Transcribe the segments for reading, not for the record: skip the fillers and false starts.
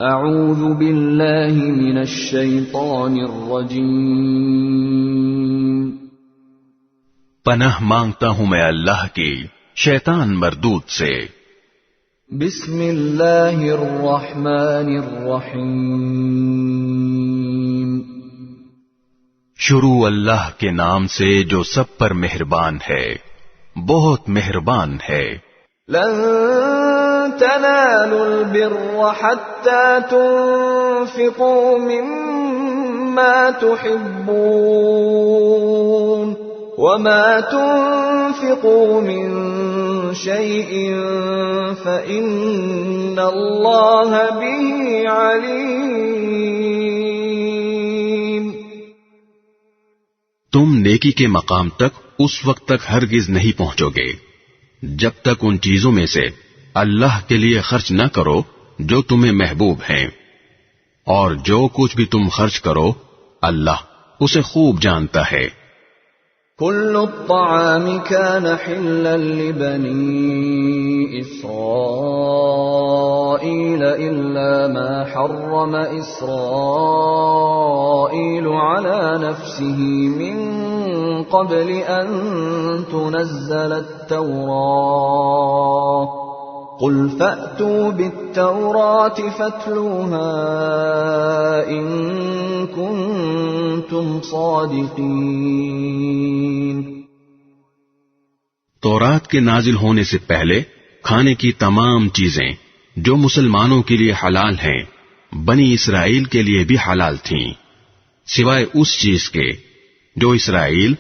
اعوذ باللہ من الشیطان الرجیم، پناہ مانگتا ہوں میں اللہ کی شیطان مردود سے۔ بسم اللہ الرحمن الرحیم، شروع اللہ کے نام سے جو سب پر مہربان ہے، بہت مہربان ہے۔ لن تنالوا البر حتى تنفقوا مما تحبون وما تنفقوا من شيء فإن الله به عليم۔ تم نیکی کے مقام تک اس وقت تک ہرگز نہیں پہنچو گے جب تک ان چیزوں میں سے اللہ کے لیے خرچ نہ کرو جو تمہیں محبوب ہیں، اور جو کچھ بھی تم خرچ کرو اللہ اسے خوب جانتا ہے۔ كل الطعام كان حلا لبني إسرائيل إلا ما حرم إسرائيل على نفسه من قبل أن تنزل التوراة قل فأتوا بالتوراة فاتلوها إن كنتم صادقين۔ تورات کے نازل ہونے سے پہلے کھانے کی تمام چیزیں جو مسلمانوں کے لیے حلال ہیں بنی اسرائیل کے لیے بھی حلال تھیں، سوائے اس چیز کے جو اسرائیل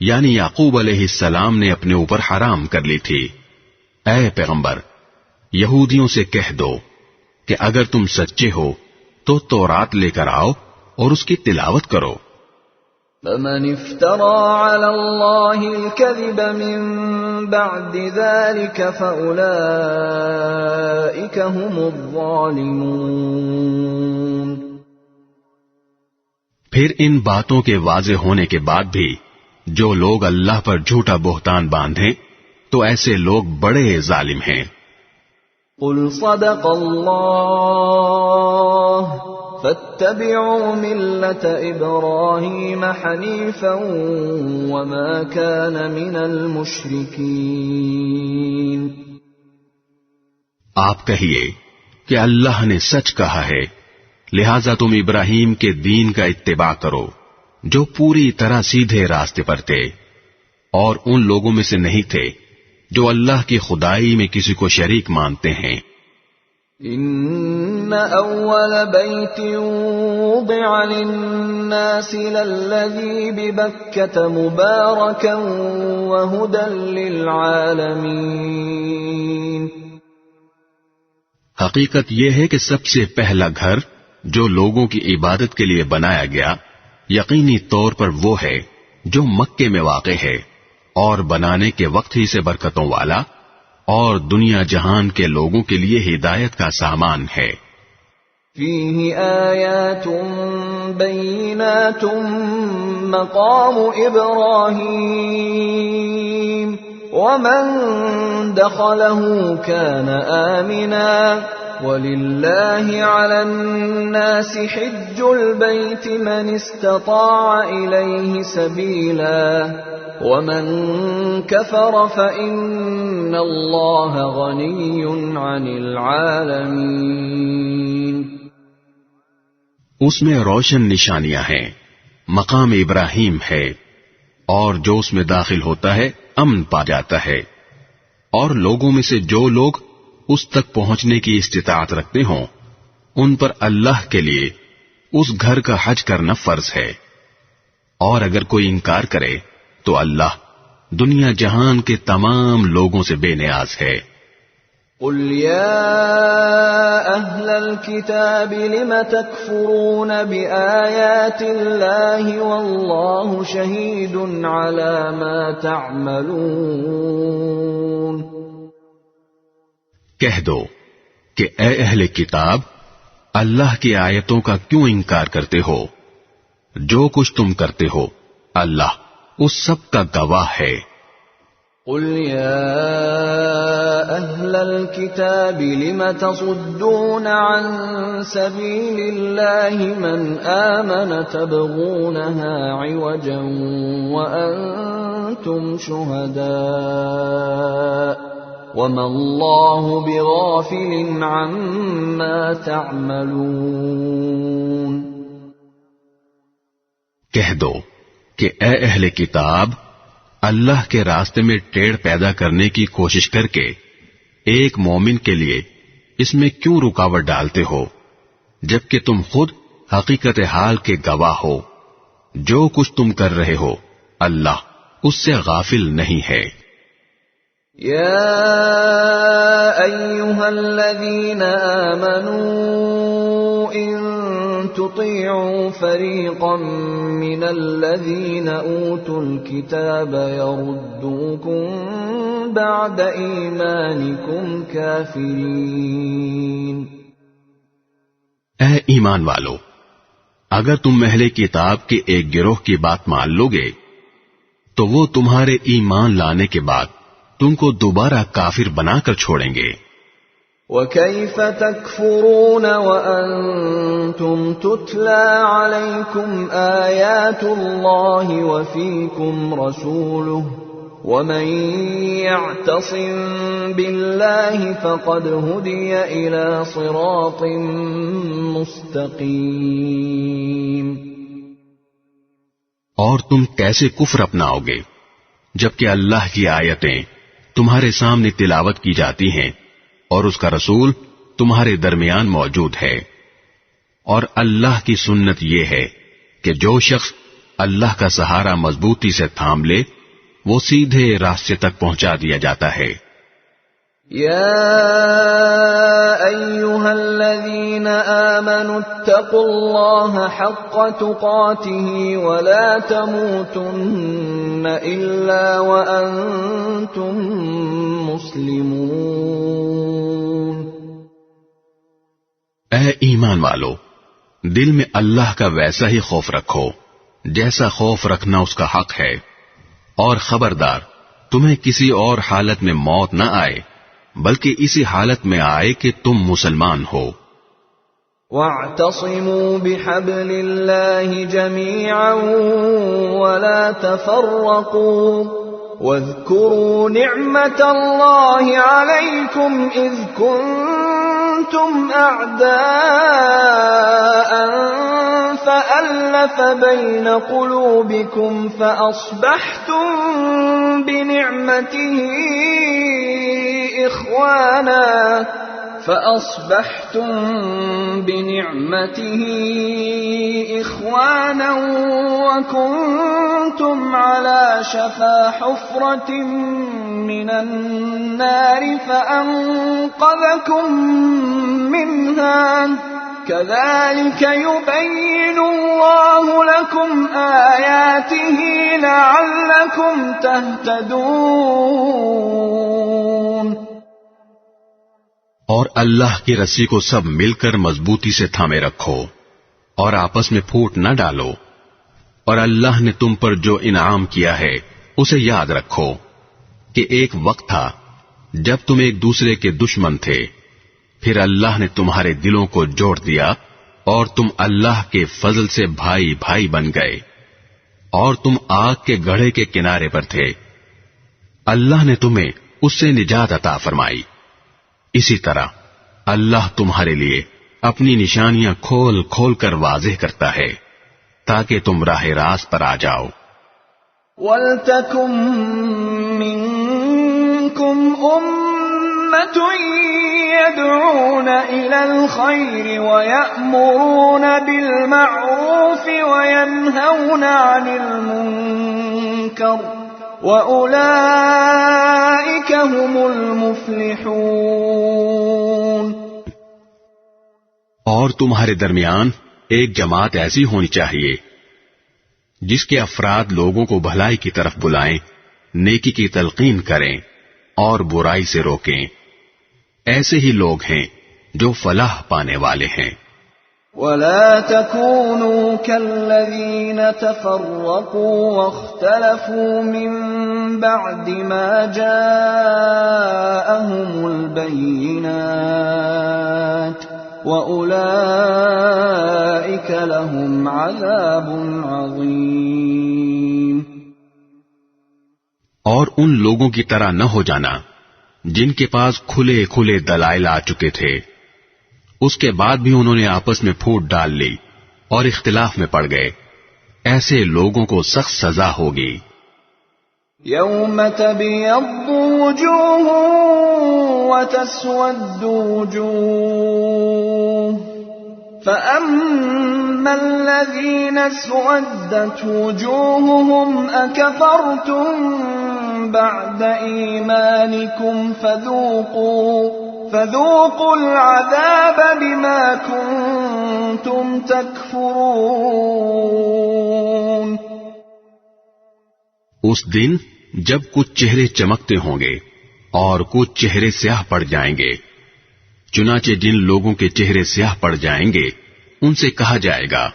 یعنی یعقوب علیہ السلام نے اپنے اوپر حرام کر لی تھی۔ اے پیغمبر، یہودیوں سے کہہ دو کہ اگر تم سچے ہو تو تورات لے کر آؤ اور اس کی تلاوت کرو۔ فمن افترى على الله الكذب من بعد ذلك فأولئك هم الظالمون۔ پھر ان باتوں کے واضح ہونے کے بعد بھی جو لوگ اللہ پر جھوٹا بہتان باندھیں تو ایسے لوگ بڑے ظالم ہیں۔ قل صدق اللہ فاتبعوا ملة إبراهيم حنيفا وما كان من المشركين۔ آپ کہیے کہ اللہ نے سچ کہا ہے، لہذا تم ابراہیم کے دین کا اتباع کرو جو پوری طرح سیدھے راستے پر تھے، اور ان لوگوں میں سے نہیں تھے جو اللہ کی خدائی میں کسی کو شریک مانتے ہیں۔ ان اول بیت وضع للناس للذی ببکۃ مبارکا وہدی للعالمین۔ حقیقت یہ ہے کہ سب سے پہلا گھر جو لوگوں کی عبادت کے لیے بنایا گیا یقینی طور پر وہ ہے جو مکے میں واقع ہے، اور بنانے کے وقت ہی سے برکتوں والا اور دنیا جہان کے لوگوں کے لیے ہدایت کا سامان ہے۔ فیہ آیات بینات مقام ابراہیم ومن دخلہ کان آمنا وَلِلَّهِ عَلَى النَّاسِ حِجُّ الْبَيْتِ مَنِ اسْتَطَاعَ إِلَيْهِ سَبِيلًا وَمَنْ كَفَرَ فَإِنَّ اللَّهَ غَنِيٌّ عَنِ الْعَالَمِينَ۔ اس میں روشن نشانیاں ہیں، مقام ابراہیم ہے، اور جو اس میں داخل ہوتا ہے امن پا جاتا ہے، اور لوگوں میں سے جو لوگ اس تک پہنچنے کی استطاعت رکھتے ہوں ان پر اللہ کے لیے اس گھر کا حج کرنا فرض ہے، اور اگر کوئی انکار کرے تو اللہ دنیا جہان کے تمام لوگوں سے بے نیاز ہے۔ قل یا اہل الکتاب لم تکفرون بآیات اللہ واللہ شہید علی ما تعملون۔ کہہ دو کہ اے اہل کتاب، اللہ کی آیتوں کا کیوں انکار کرتے ہو؟ جو کچھ تم کرتے ہو اللہ اس سب کا گواہ ہے۔ قل يا أهل الكتاب لم تصدون عن سبيل الله من آمن تبغونها عوجا وأنتم شهداء وما الله بغافل عما تعملون۔ کہہ دو کہ اے اہل کتاب، اللہ کے راستے میں ٹیڑھ پیدا کرنے کی کوشش کر کے ایک مومن کے لیے اس میں کیوں رکاوٹ ڈالتے ہو، جبکہ تم خود حقیقت حال کے گواہ ہو۔ جو کچھ تم کر رہے ہو اللہ اس سے غافل نہیں ہے۔ یا ایھا الذین آمنوا ان تطیعوا فریقا من الذین اوتوا الکتاب یردوکم بعد ایمانکم کافرین۔ اے ایمان والو، اگر تم اہل کتاب کے ایک گروہ کی بات مان لو گے تو وہ تمہارے ایمان لانے کے بعد تم کو دوبارہ کافر بنا کر چھوڑیں گے۔ وَكَيْفَ تَكْفُرُونَ وَأَنْتُمْ تُتْلَى عَلَيْكُمْ آيَاتُ اللَّهِ وَفِيكُمْ رَسُولُهُ وَمَنْ يَعْتَصِمْ بِاللَّهِ فَقَدْ هُدِيَ إِلَى صِرَاطٍ مُسْتَقِيمٍ۔ اور تم کیسے کفر اپناؤ گے جبکہ اللہ کی آیتیں تمہارے سامنے تلاوت کی جاتی ہیں اور اس کا رسول تمہارے درمیان موجود ہے، اور اللہ کی سنت یہ ہے کہ جو شخص اللہ کا سہارا مضبوطی سے تھام لے وہ سیدھے راستے تک پہنچا دیا جاتا ہے۔ یا ایھا الذین آمنوا اتقوا اللہ حق تقاته ولا تموتن الا وانتم مسلمون۔ اے ایمان والو، دل میں اللہ کا ویسا ہی خوف رکھو جیسا خوف رکھنا اس کا حق ہے، اور خبردار تمہیں کسی اور حالت میں موت نہ آئے بلکہ اسی حالت میں آئے کہ تم مسلمان ہو۔ وَاعْتَصِمُوا بِحَبْلِ اللَّهِ جَمِيعًا وَلَا تَفَرَّقُوا وَاذْكُرُوا نِعْمَةَ اللَّهِ عَلَيْكُمْ إِذْ كُنتُمْ أَعْدَاءً فَأَلَّفَ بَيْنَ قُلُوبِكُمْ فَأَصْبَحْتُمْ بِنِعْمَتِهِ إخوانا وكنتم على شفا حفرة من النار فأنقذكم منها كذلك يبين الله لكم آياته لعلكم تهتدون۔ اور اللہ کی رسی کو سب مل کر مضبوطی سے تھامے رکھو اور آپس میں پھوٹ نہ ڈالو، اور اللہ نے تم پر جو انعام کیا ہے اسے یاد رکھو کہ ایک وقت تھا جب تم ایک دوسرے کے دشمن تھے، پھر اللہ نے تمہارے دلوں کو جوڑ دیا اور تم اللہ کے فضل سے بھائی بھائی بن گئے، اور تم آگ کے گڑھے کے کنارے پر تھے، اللہ نے تمہیں اس سے نجات عطا فرمائی۔ اسی طرح اللہ تمہارے لیے اپنی نشانیاں کھول کھول کر واضح کرتا ہے تاکہ تم راہ راست پر آ جاؤ۔ وَلْتَكُن مِّنكُمْ أُمَّةٌ يَدْعُونَ إِلَى الْخَيْرِ وَيَأْمُرُونَ بِالْمَعْرُوفِ وَيَنْهَوْنَ عَنِ الْمُنكَرِ وَأُولَئِكَ هُمُ الْمُفْلِحُونَ۔ اور تمہارے درمیان ایک جماعت ایسی ہونی چاہیے جس کے افراد لوگوں کو بھلائی کی طرف بلائیں، نیکی کی تلقین کریں اور برائی سے روکیں۔ ایسے ہی لوگ ہیں جو فلاح پانے والے ہیں۔ ولا تكونوا كالذين تفرقوا واختلفوا من بعد ما جاءهم البينات وأولئك لهم عذاب عظيم۔ اور ان لوگوں کی طرح نہ ہو جانا جن کے پاس کھلے کھلے دلائل آ چکے تھے، اس کے بعد بھی انہوں نے آپس میں پھوٹ ڈال لی اور اختلاف میں پڑ گئے، ایسے لوگوں کو سخت سزا ہوگی۔ یوم تبیض وجوہ وتسود وجوہ فأما الذين اسودت وجوههم أكفرتم بعد إيمانكم فذوقوا العذاب بما كنتم تكفرون۔ اس دن جب کچھ چہرے چمکتے ہوں گے اور کچھ چہرے سیاہ پڑ جائیں گے، چنانچہ جن لوگوں کے چہرے سیاہ پڑ جائیں گے ان سے کہا جائے گا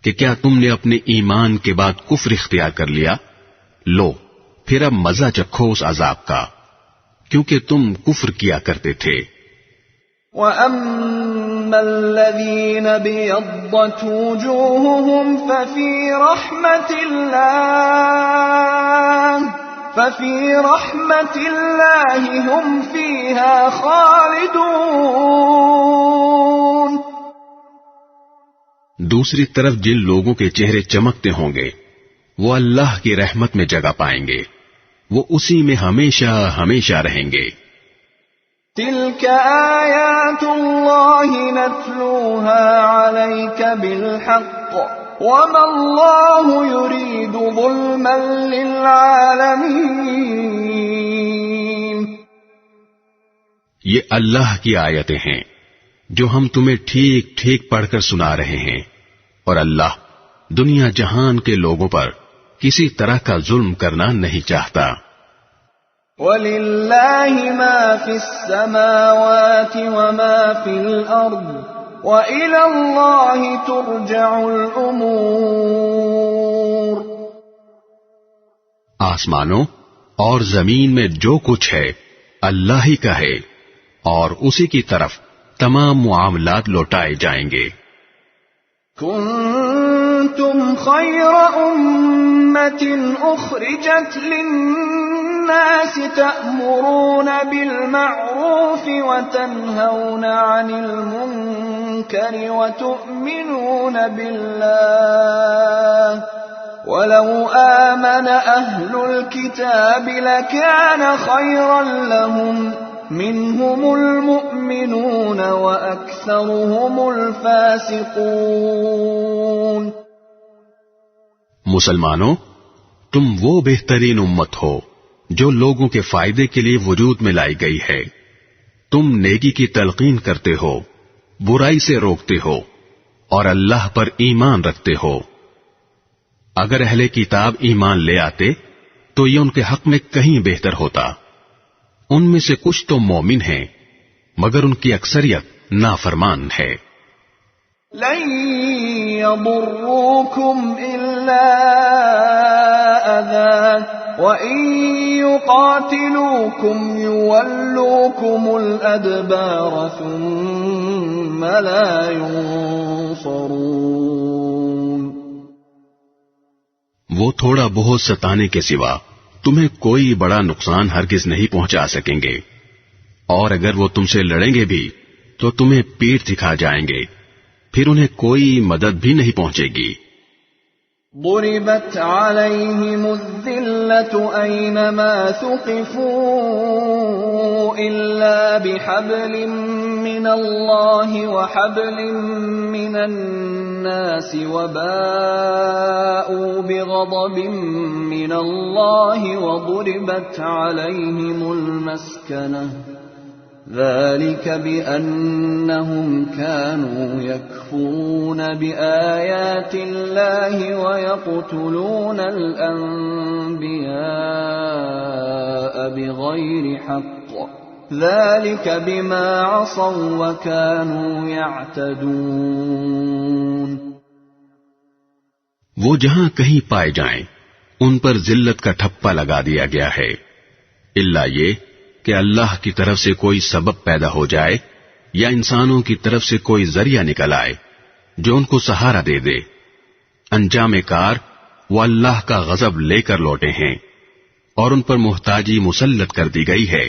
کہ کیا تم نے اپنے ایمان کے بعد کفر اختیار کر لیا؟ لو پھر اب مزہ چکھو اس عذاب کا، کیونکہ تم کفر کیا کرتے تھے۔ وَأَمَّا الَّذِينَ بِيَضَّتْ وُجُوهُهُمْ فَفِي رَحْمَةِ اللَّهِ هُمْ فِيهَا خَالِدُونَ۔ دوسری طرف جن لوگوں کے چہرے چمکتے ہوں گے وہ اللہ کی رحمت میں جگہ پائیں گے، وہ اسی میں ہمیشہ ہمیشہ رہیں گے۔ تِلْكَ آیاتُ اللَّهِ نَتْلُوهَا عَلَيْكَ بِالْحَقِّ وَمَا اللَّهُ يُرِيدُ ظُلْمًا لِّلْعَالَمِينَ۔ یہ اللہ کی آیتیں ہیں جو ہم تمہیں ٹھیک ٹھیک پڑھ کر سنا رہے ہیں، اور اللہ دنیا جہان کے لوگوں پر کسی طرح کا ظلم کرنا نہیں چاہتا۔ وَلِلَّهِ مَا فِي السَّمَاوَاتِ وَمَا فِي الْأَرْضِ وَإِلَى اللَّهِ تُرْجَعُ الْأُمُورُ۔ آسمانوں اور زمین میں جو کچھ ہے اللہ ہی کا ہے، اور اسی کی طرف تمام معاملات لوٹائے جائیں گے۔ كنتم خير أمة أخرجت للناس تأمرون بالمعروف وتنهون عن المنكر وتؤمنون بالله ولو آمن أهل الكتاب لكان خيرا لهم منهم المؤمنون وأكثرهم الفاسقون۔ مسلمانوں، تم وہ بہترین امت ہو جو لوگوں کے فائدے کے لیے وجود میں لائی گئی ہے۔ تم نیکی کی تلقین کرتے ہو، برائی سے روکتے ہو، اور اللہ پر ایمان رکھتے ہو۔ اگر اہل کتاب ایمان لے آتے تو یہ ان کے حق میں کہیں بہتر ہوتا۔ ان میں سے کچھ تو مومن ہیں مگر ان کی اکثریت نافرمان ہے۔ لن يضروكم إلا أذى وإن يقاتلوكم يولوكم الأدبار ثم لا ينصرون۔ وہ تھوڑا بہت ستانے کے سوا تمہیں کوئی بڑا نقصان ہرگز نہیں پہنچا سکیں گے، اور اگر وہ تم سے لڑیں گے بھی تو تمہیں پیٹھ دکھا جائیں گے، پھر انہیں کوئی مدد بھی نہیں پہنچے گی۔ ضربت عليهم الذلة أينما ثقفوا إلا بحبل من الله وحبل من الناس وباءوا بغضب من الله وضربت عليهم المسكنة ذلك بأنهم كانوا يكفرون بآيات الله ويقتلون الأنبياء بغير حق ذلك بما عصوا وكانوا يعتدون. وہ جہاں کہیں پائے جائیں ان پر ذلت کا ٹھپا لگا دیا گیا ہے، الا یہ کہ اللہ کی طرف سے کوئی سبب پیدا ہو جائے یا انسانوں کی طرف سے کوئی ذریعہ نکل آئے جو ان کو سہارا دے دے. انجام کار وہ اللہ کا غضب لے کر لوٹے ہیں اور ان پر محتاجی مسلط کر دی گئی ہے.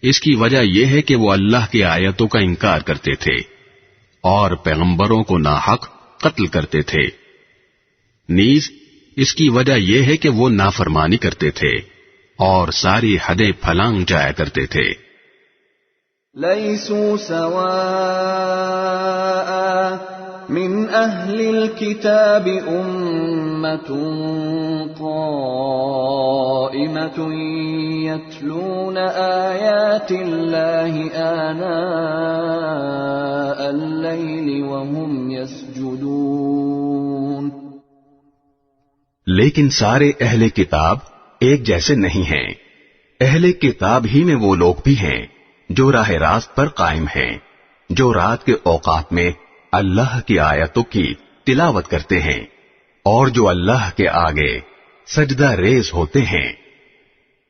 اس کی وجہ یہ ہے کہ وہ اللہ کی آیتوں کا انکار کرتے تھے اور پیغمبروں کو ناحق قتل کرتے تھے. نیز اس کی وجہ یہ ہے کہ وہ نافرمانی کرتے تھے اور ساری حدیں پھلانگ جایا کرتے تھے. لیسوا سواء من اہل الكتاب امة قائمة يتلون آیات اللہ آناء اللیل وهم يسجدون. لیکن سارے اہل کتاب ایک جیسے نہیں ہیں. اہل کتاب ہی میں وہ لوگ بھی ہیں جو راہ راست پر قائم ہیں، جو رات کے اوقات میں اللہ کی آیتوں کی تلاوت کرتے ہیں اور جو اللہ کے آگے سجدہ ریز ہوتے ہیں.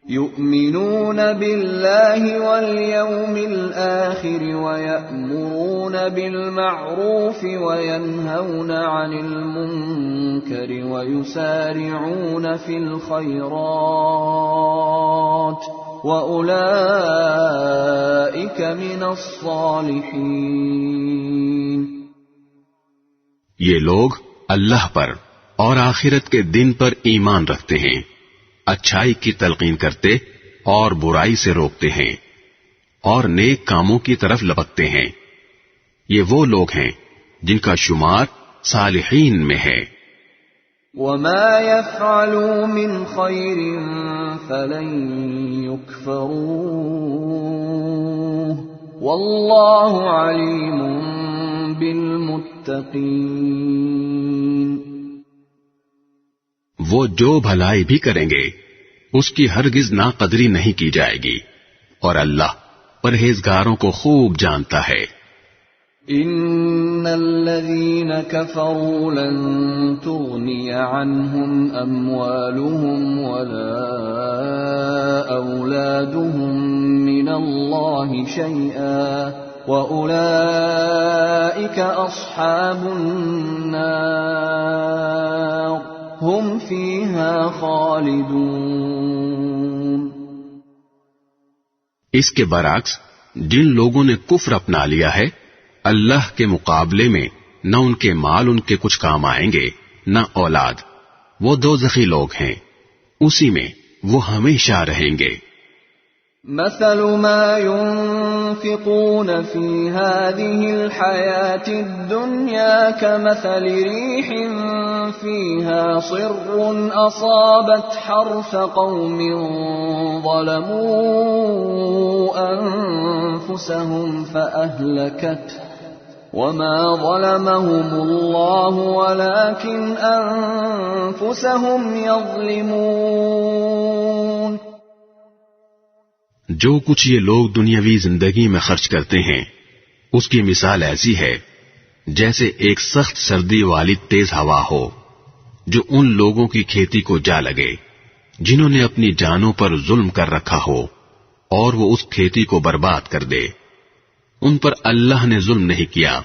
یؤمنون باللہ والیوم الآخر ویأمرون بالمعروف وینہون عن المنکر ویسارعون فی الخیرات وأولئک من الصالحین. یہ لوگ اللہ پر اور آخرت کے دن پر ایمان رکھتے ہیں، اچھائی کی تلقین کرتے اور برائی سے روکتے ہیں اور نیک کاموں کی طرف لپکتے ہیں. یہ وہ لوگ ہیں جن کا شمار صالحین میں ہے. وما يفعلوا من خير فلن يكفروه والله عليم بالمتقين. وہ جو بھلائی بھی کریں گے اس کی ہرگز ناقدری نہیں کی جائے گی اور اللہ پرہیزگاروں کو خوب جانتا ہے. ان الذين كفروا لن تغني عنهم اموالهم ولا اولادهم من الله شيئا واولئك اصحاب النار هم فيها خالدون. اس کے برعکس جن لوگوں نے کفر اپنا لیا ہے اللہ کے مقابلے میں نہ ان کے مال ان کے کچھ کام آئیں گے نہ اولاد، وہ دوزخی لوگ ہیں، اسی میں وہ ہمیشہ رہیں گے. مثل ما ينفقون في هذه الحياة الدنيا كمثل ريح فيها صر أصابت حرث قوم ظلموا أنفسهم فأهلكته وما ظلمهم الله ولكن أنفسهم يظلمون. جو کچھ یہ لوگ دنیاوی زندگی میں خرچ کرتے ہیں اس کی مثال ایسی ہے جیسے ایک سخت سردی والی تیز ہوا ہو جو ان لوگوں کی کھیتی کو جا لگے جنہوں نے اپنی جانوں پر ظلم کر رکھا ہو اور وہ اس کھیتی کو برباد کر دے. ان پر اللہ نے ظلم نہیں کیا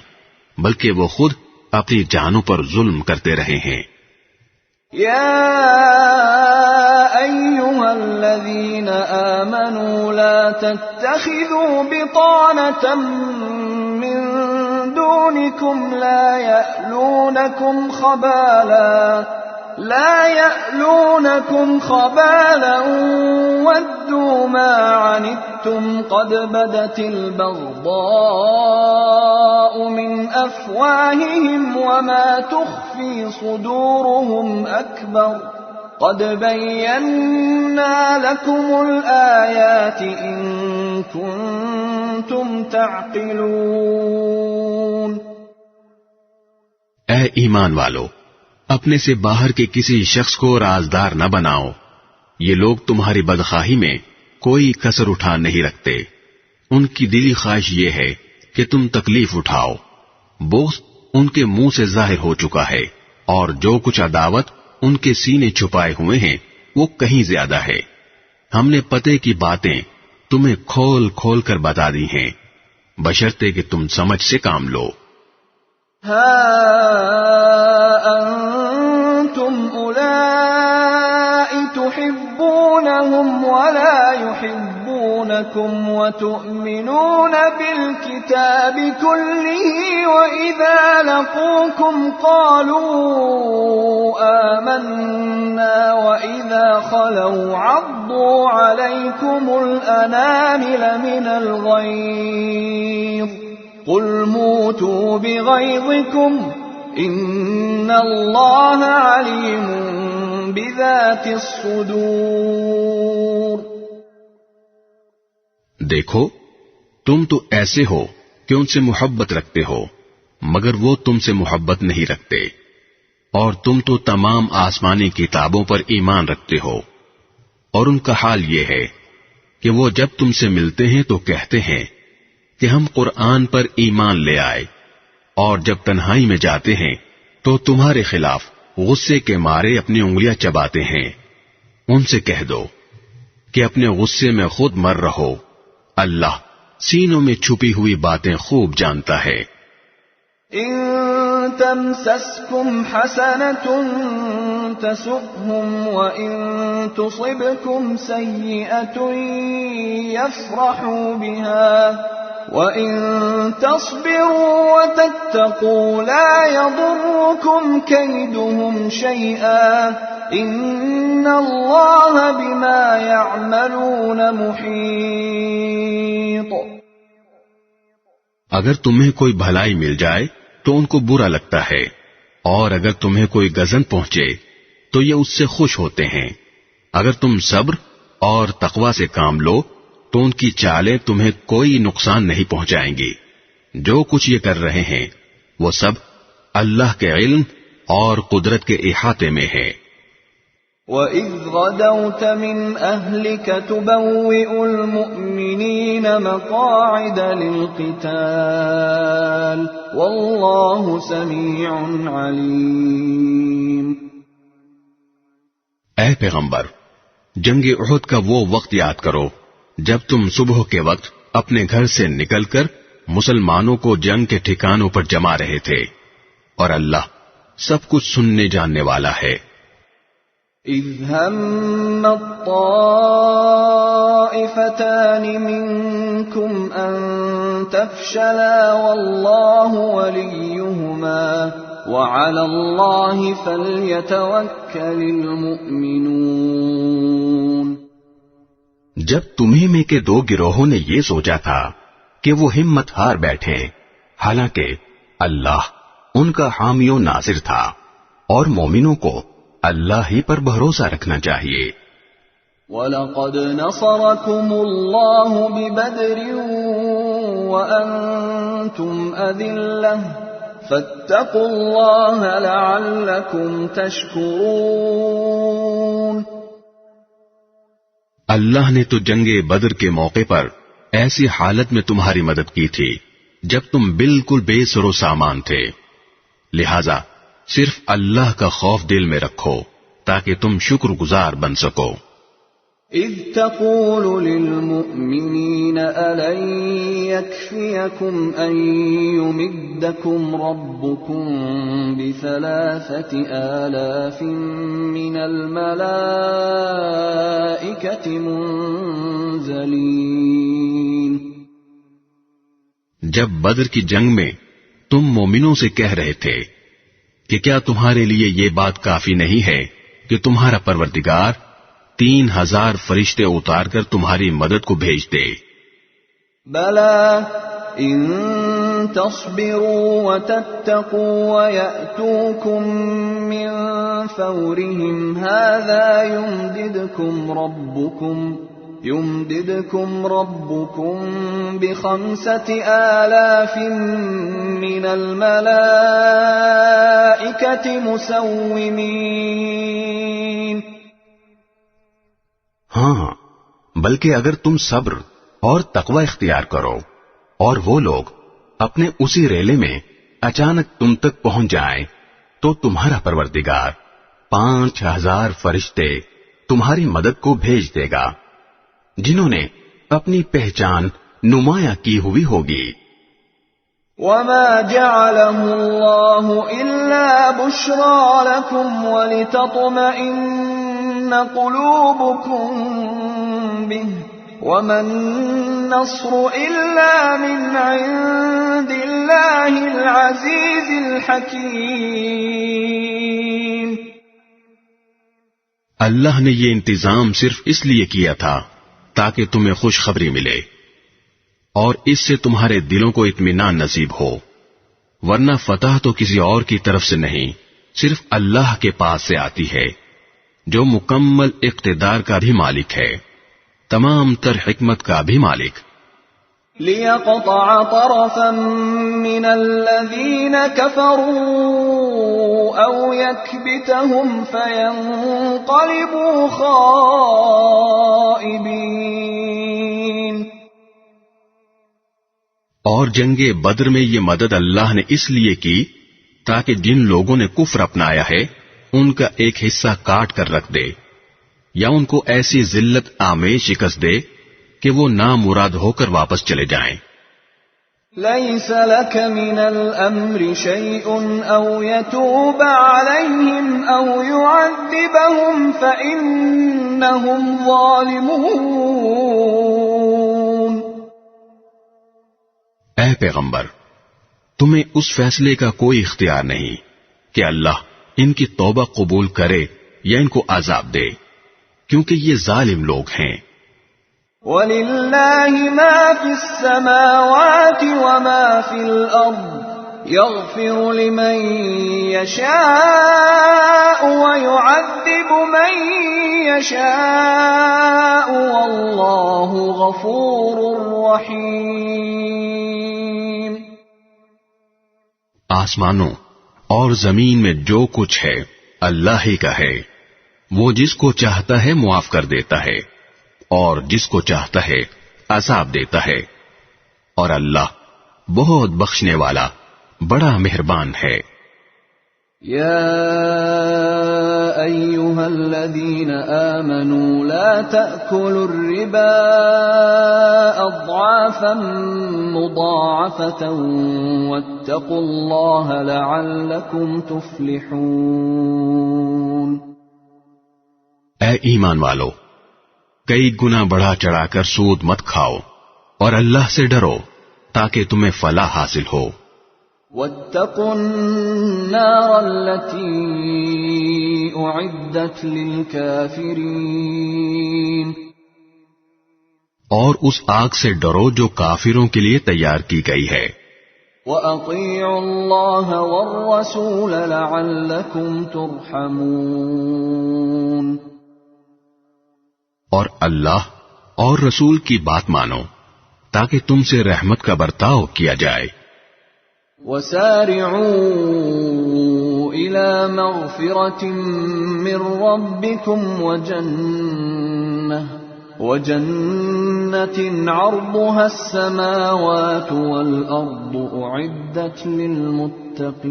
بلکہ وہ خود اپنی جانوں پر ظلم کرتے رہے ہیں. يا أيها الذين آمنوا لا تتخذوا بطانة من دونكم لا يألونكم خبالا ودوا ما عنتم قد بدت البغضاء من أفواههم وما تخفي صدورهم أكبر قد بينا لكم الآيات إن كنتم تعقلون. اے ایمان والو، اپنے سے باہر کے کسی شخص کو رازدار نہ بناؤ. یہ لوگ تمہاری بدخواہی میں کوئی کسر اٹھا نہیں رکھتے ان کی دلی خواہش یہ ہے کہ تم تکلیف اٹھاؤ. بغض ان کے منہ سے ظاہر ہو چکا ہے اور جو کچھ عداوت ان کے سینے چھپائے ہوئے ہیں وہ کہیں زیادہ ہے. ہم نے پتے کی باتیں تمہیں کھول کھول کر بتا دی ہیں بشرطے کہ تم سمجھ سے کام لو. ہا انتم اولائی تحبونہم ولا يحبونکم وتؤمنون بالکتاب کلہ وإذا لقوکم قالوا آمنا وإذا خلوا عضوا علیکم الانامل من الغیظ قل موتوا بغیظکم ان اللہ علیم بذات الصدور. دیکھو تم تو ایسے ہو کہ ان سے محبت رکھتے ہو مگر وہ تم سے محبت نہیں رکھتے، اور تم تو تمام آسمانی کتابوں پر ایمان رکھتے ہو، اور ان کا حال یہ ہے کہ وہ جب تم سے ملتے ہیں تو کہتے ہیں کہ ہم قرآن پر ایمان لے آئے، اور جب تنہائی میں جاتے ہیں تو تمہارے خلاف غصے کے مارے اپنی انگلیاں چباتے ہیں. ان سے کہہ دو کہ اپنے غصے میں خود مر رہو، اللہ سینوں میں چھپی ہوئی باتیں خوب جانتا ہے. ان تمسسکم حسنۃ تسؤہم وان تصبکم سیئۃ یفرحوا بها وَإِن تَصْبِرُوا وَتَتَّقُوا لَا يَضُرُّكُمْ كَيْدُهُمْ شَيْئًا إِنَّ اللَّهَ بِمَا يَعْمَلُونَ مُحِيطٌ. اگر تمہیں کوئی بھلائی مل جائے تو ان کو برا لگتا ہے، اور اگر تمہیں کوئی غضب پہنچے تو یہ اس سے خوش ہوتے ہیں. اگر تم صبر اور تقوی سے کام لو تو ان کی چالیں تمہیں کوئی نقصان نہیں پہنچائیں گی. جو کچھ یہ کر رہے ہیں وہ سب اللہ کے علم اور قدرت کے احاطے میں ہے. وَإِذْ غَدَوْتَ مِنْ أَهْلِكَ تُبَوِّئُ الْمُؤْمِنِينَ مَقَاعِدَ لِلْقِتَالِ وَاللَّهُ سَمِيعٌ عَلِيمٌ. اے پیغمبر، جنگ احد کا وہ وقت یاد کرو جب تم صبح کے وقت اپنے گھر سے نکل کر مسلمانوں کو جنگ کے ٹھکانوں پر جما رہے تھے، اور اللہ سب کچھ سننے جاننے والا ہے. اذ هم الطائفتان منكم ان تفشلا والله وليهما وعلى الله فليتوكل المؤمنون. جب تمہیں میں کے دو گروہوں نے یہ سوچا تھا کہ وہ ہمت ہار بیٹھیں، حالانکہ اللہ ان کا حامی و ناصر تھا، اور مومنوں کو اللہ ہی پر بھروسہ رکھنا چاہیے. وَلَقَدْ نَصَرَكُمُ اللَّهُ بِبَدْرٍ وَأَنْتُمْ أَذِلَّةٌ فَاتَّقُوا اللَّهَ لَعَلَّكُمْ تَشْكُرُونَ. اللہ نے تو جنگ بدر کے موقع پر ایسی حالت میں تمہاری مدد کی تھی جب تم بالکل بے سر و سامان تھے، لہذا صرف اللہ کا خوف دل میں رکھو تاکہ تم شکر گزار بن سکو. اذ تقول للمؤمنین ألن يكفيكم أن يمدكم ربكم ب3,000 من الملائكة منزلین. جب بدر کی جنگ میں تم مومنوں سے کہہ رہے تھے کہ کیا تمہارے لیے یہ بات کافی نہیں ہے کہ تمہارا پروردگار 3,000 فرشتے اتار کر تمہاری مدد کو بھیج دے؟ بلا ان تصبروا وتتقوا ويأتوكم من فورهم هذا يمددكم ربكم ب5,000 من الملائكة مسومين. ہاں، بلکہ اگر تم صبر اور تقوی اختیار کرو، اور وہ لوگ اپنے اسی ریلے میں اچانک تم تک پہنچ جائیں تو تمہارا پروردگار 5000 فرشتے تمہاری مدد کو بھیج دے گا، جنہوں نے اپنی پہچان نمایاں کی ہوئی ہوگی۔ وما جعله الله إلا بشرى لكم ولتطمئن قلوبكم به وما النصر إلا من عند الله العزيز الحكيم۔ اللہ نے یہ انتظام صرف اس لیے کیا تھا تاکہ تمہیں خوشخبری ملے اور اس سے تمہارے دلوں کو اطمینان نصیب ہو، ورنہ فتح تو کسی اور کی طرف سے نہیں، صرف اللہ کے پاس سے آتی ہے جو مکمل اقتدار کا بھی مالک ہے، تمام تر حکمت کا بھی مالک۔ لِيَقْطَعَ طَرَفًا مِّنَ الَّذِينَ كَفَرُوا أَوْ يَكْبِتَهُمْ فَيَنقَلِبُوا خَائِبِينَ۔ اور جنگ بدر میں یہ مدد اللہ نے اس لیے کی تاکہ جن لوگوں نے کفر اپنایا ہے ان کا ایک حصہ کاٹ کر رکھ دے، یا ان کو ایسی ذلت آمیز شکست دے کہ وہ نامراد ہو کر واپس چلے جائیں۔ لَيْسَ لَكَ مِنَ الْأَمْرِ شَيْءٌ أَوْ يَتُوبَ عَلَيْهِمْ أَوْ يُعَذِّبَهُمْ فَإِنَّهُمْ ظَالِمُونَ۔ اے پیغمبر، تمہیں اس فیصلے کا کوئی اختیار نہیں کہ اللہ ان کی توبہ قبول کرے یا ان کو عذاب دے، کیونکہ یہ ظالم لوگ ہیں۔ وَلِلَّهِ مَا فِي السَّمَاوَاتِ وَمَا فِي الْأَرْضِ يَغْفِرُ لِمَن يَشَاءُ وَيُعَذِّبُ مَن يَشَاءُ وَاللَّهُ غَفُورٌ رَّحِيمٌ۔ آسمانوں اور زمین میں جو کچھ ہے اللہ ہی کا ہے، وہ جس کو چاہتا ہے معاف کر دیتا ہے اور جس کو چاہتا ہے عذاب دیتا ہے، اور اللہ بہت بخشنے والا بڑا مہربان ہے۔ یا ایھا الذین آمنوا لا تأکلوا الربا اضعافا مضاعفة واتقوا اللہ لعلکم تفلحون۔ اے ایمان والو، کئی گنا بڑھا چڑھا کر سود مت کھاؤ اور اللہ سے ڈرو تاکہ تمہیں فلاح حاصل ہو۔ واتقوا النار التي اعدت للكافرين۔ اور اس آگ سے ڈرو جو کافروں کے لیے تیار کی گئی ہے۔ وَأَطِيعُوا اللَّهَ وَالرَّسُولَ لَعَلَّكُمْ تُرْحَمُونَ۔ اور اللہ اور رسول کی بات مانو تاکہ تم سے رحمت کا برتاؤ کیا جائے۔ وَسَارِعُوا إِلَى مَغْفِرَةٍ مِّن رَّبِّكُمْ وَجَنَّةٍ عَرْضُهَا السَّمَاوَاتُ وَالْأَرْضُ أُعِدَّتْ لِلْمُتَّقِينَ۔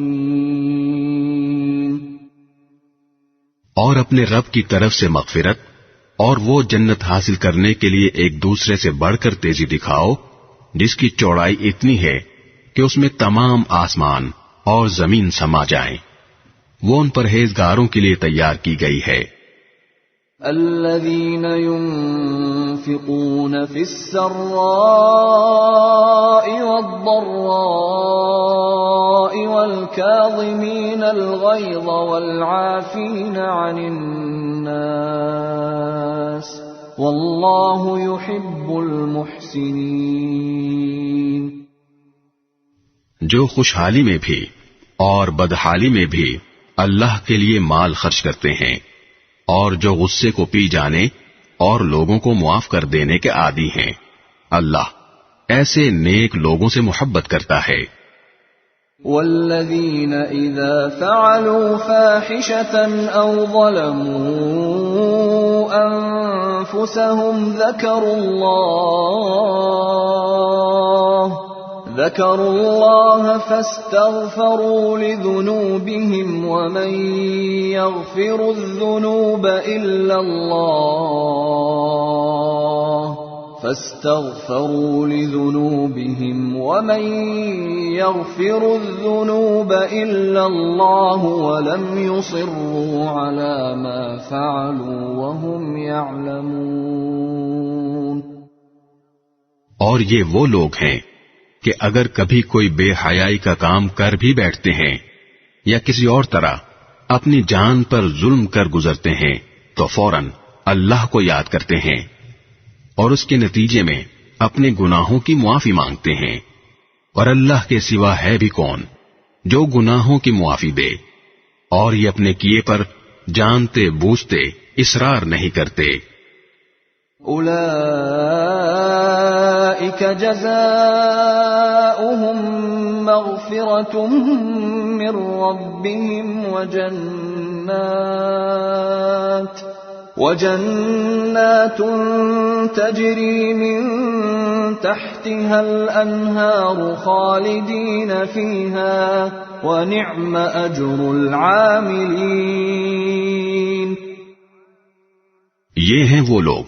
اور اپنے رب کی طرف سے مغفرت اور وہ جنت حاصل کرنے کے لیے ایک دوسرے سے بڑھ کر تیزی دکھاؤ جس کی چوڑائی اتنی ہے کہ اس میں تمام آسمان اور زمین سما جائیں، وہ ان پرہیزگاروں کے لیے تیار کی گئی ہے۔ الذين ينفقون في السراء والضراء والكاظمين الغيظ والعافين عن الناس والله يحب المحسنين۔ جو خوشحالی میں بھی اور بدحالی میں بھی اللہ کے لیے مال خرچ کرتے ہیں، اور جو غصے کو پی جانے اور لوگوں کو معاف کر دینے کے عادی ہیں، اللہ ایسے نیک لوگوں سے محبت کرتا ہے۔ والذین اذا فعلوا فاحشة او ظلموا أنفسهم ذكروا الله فاستغفروا لذنوبهم ومن يغفر الذنوب إلا الله فاستغفروا لذنوبهم ومن يغفر الذنوب إلا الله ولم يصروا على ما فعلوا وهم يعلمون. اور یہ وہ لوگ ہیں کہ اگر کبھی کوئی بے حیائی کا کام کر بھی بیٹھتے ہیں یا کسی اور طرح اپنی جان پر ظلم کر گزرتے ہیں تو فوراً اللہ کو یاد کرتے ہیں اور اس کے نتیجے میں اپنے گناہوں کی معافی مانگتے ہیں، اور اللہ کے سوا ہے بھی کون جو گناہوں کی معافی دے، اور یہ اپنے کیے پر جانتے بوجھتے اصرار نہیں کرتے. اولئک جزاؤہم مغفرۃ من ربہم وجنات تجری من تحتها الانہار خالدین فیہا ونعم اجر العاملین. یہ ہیں وہ لوگ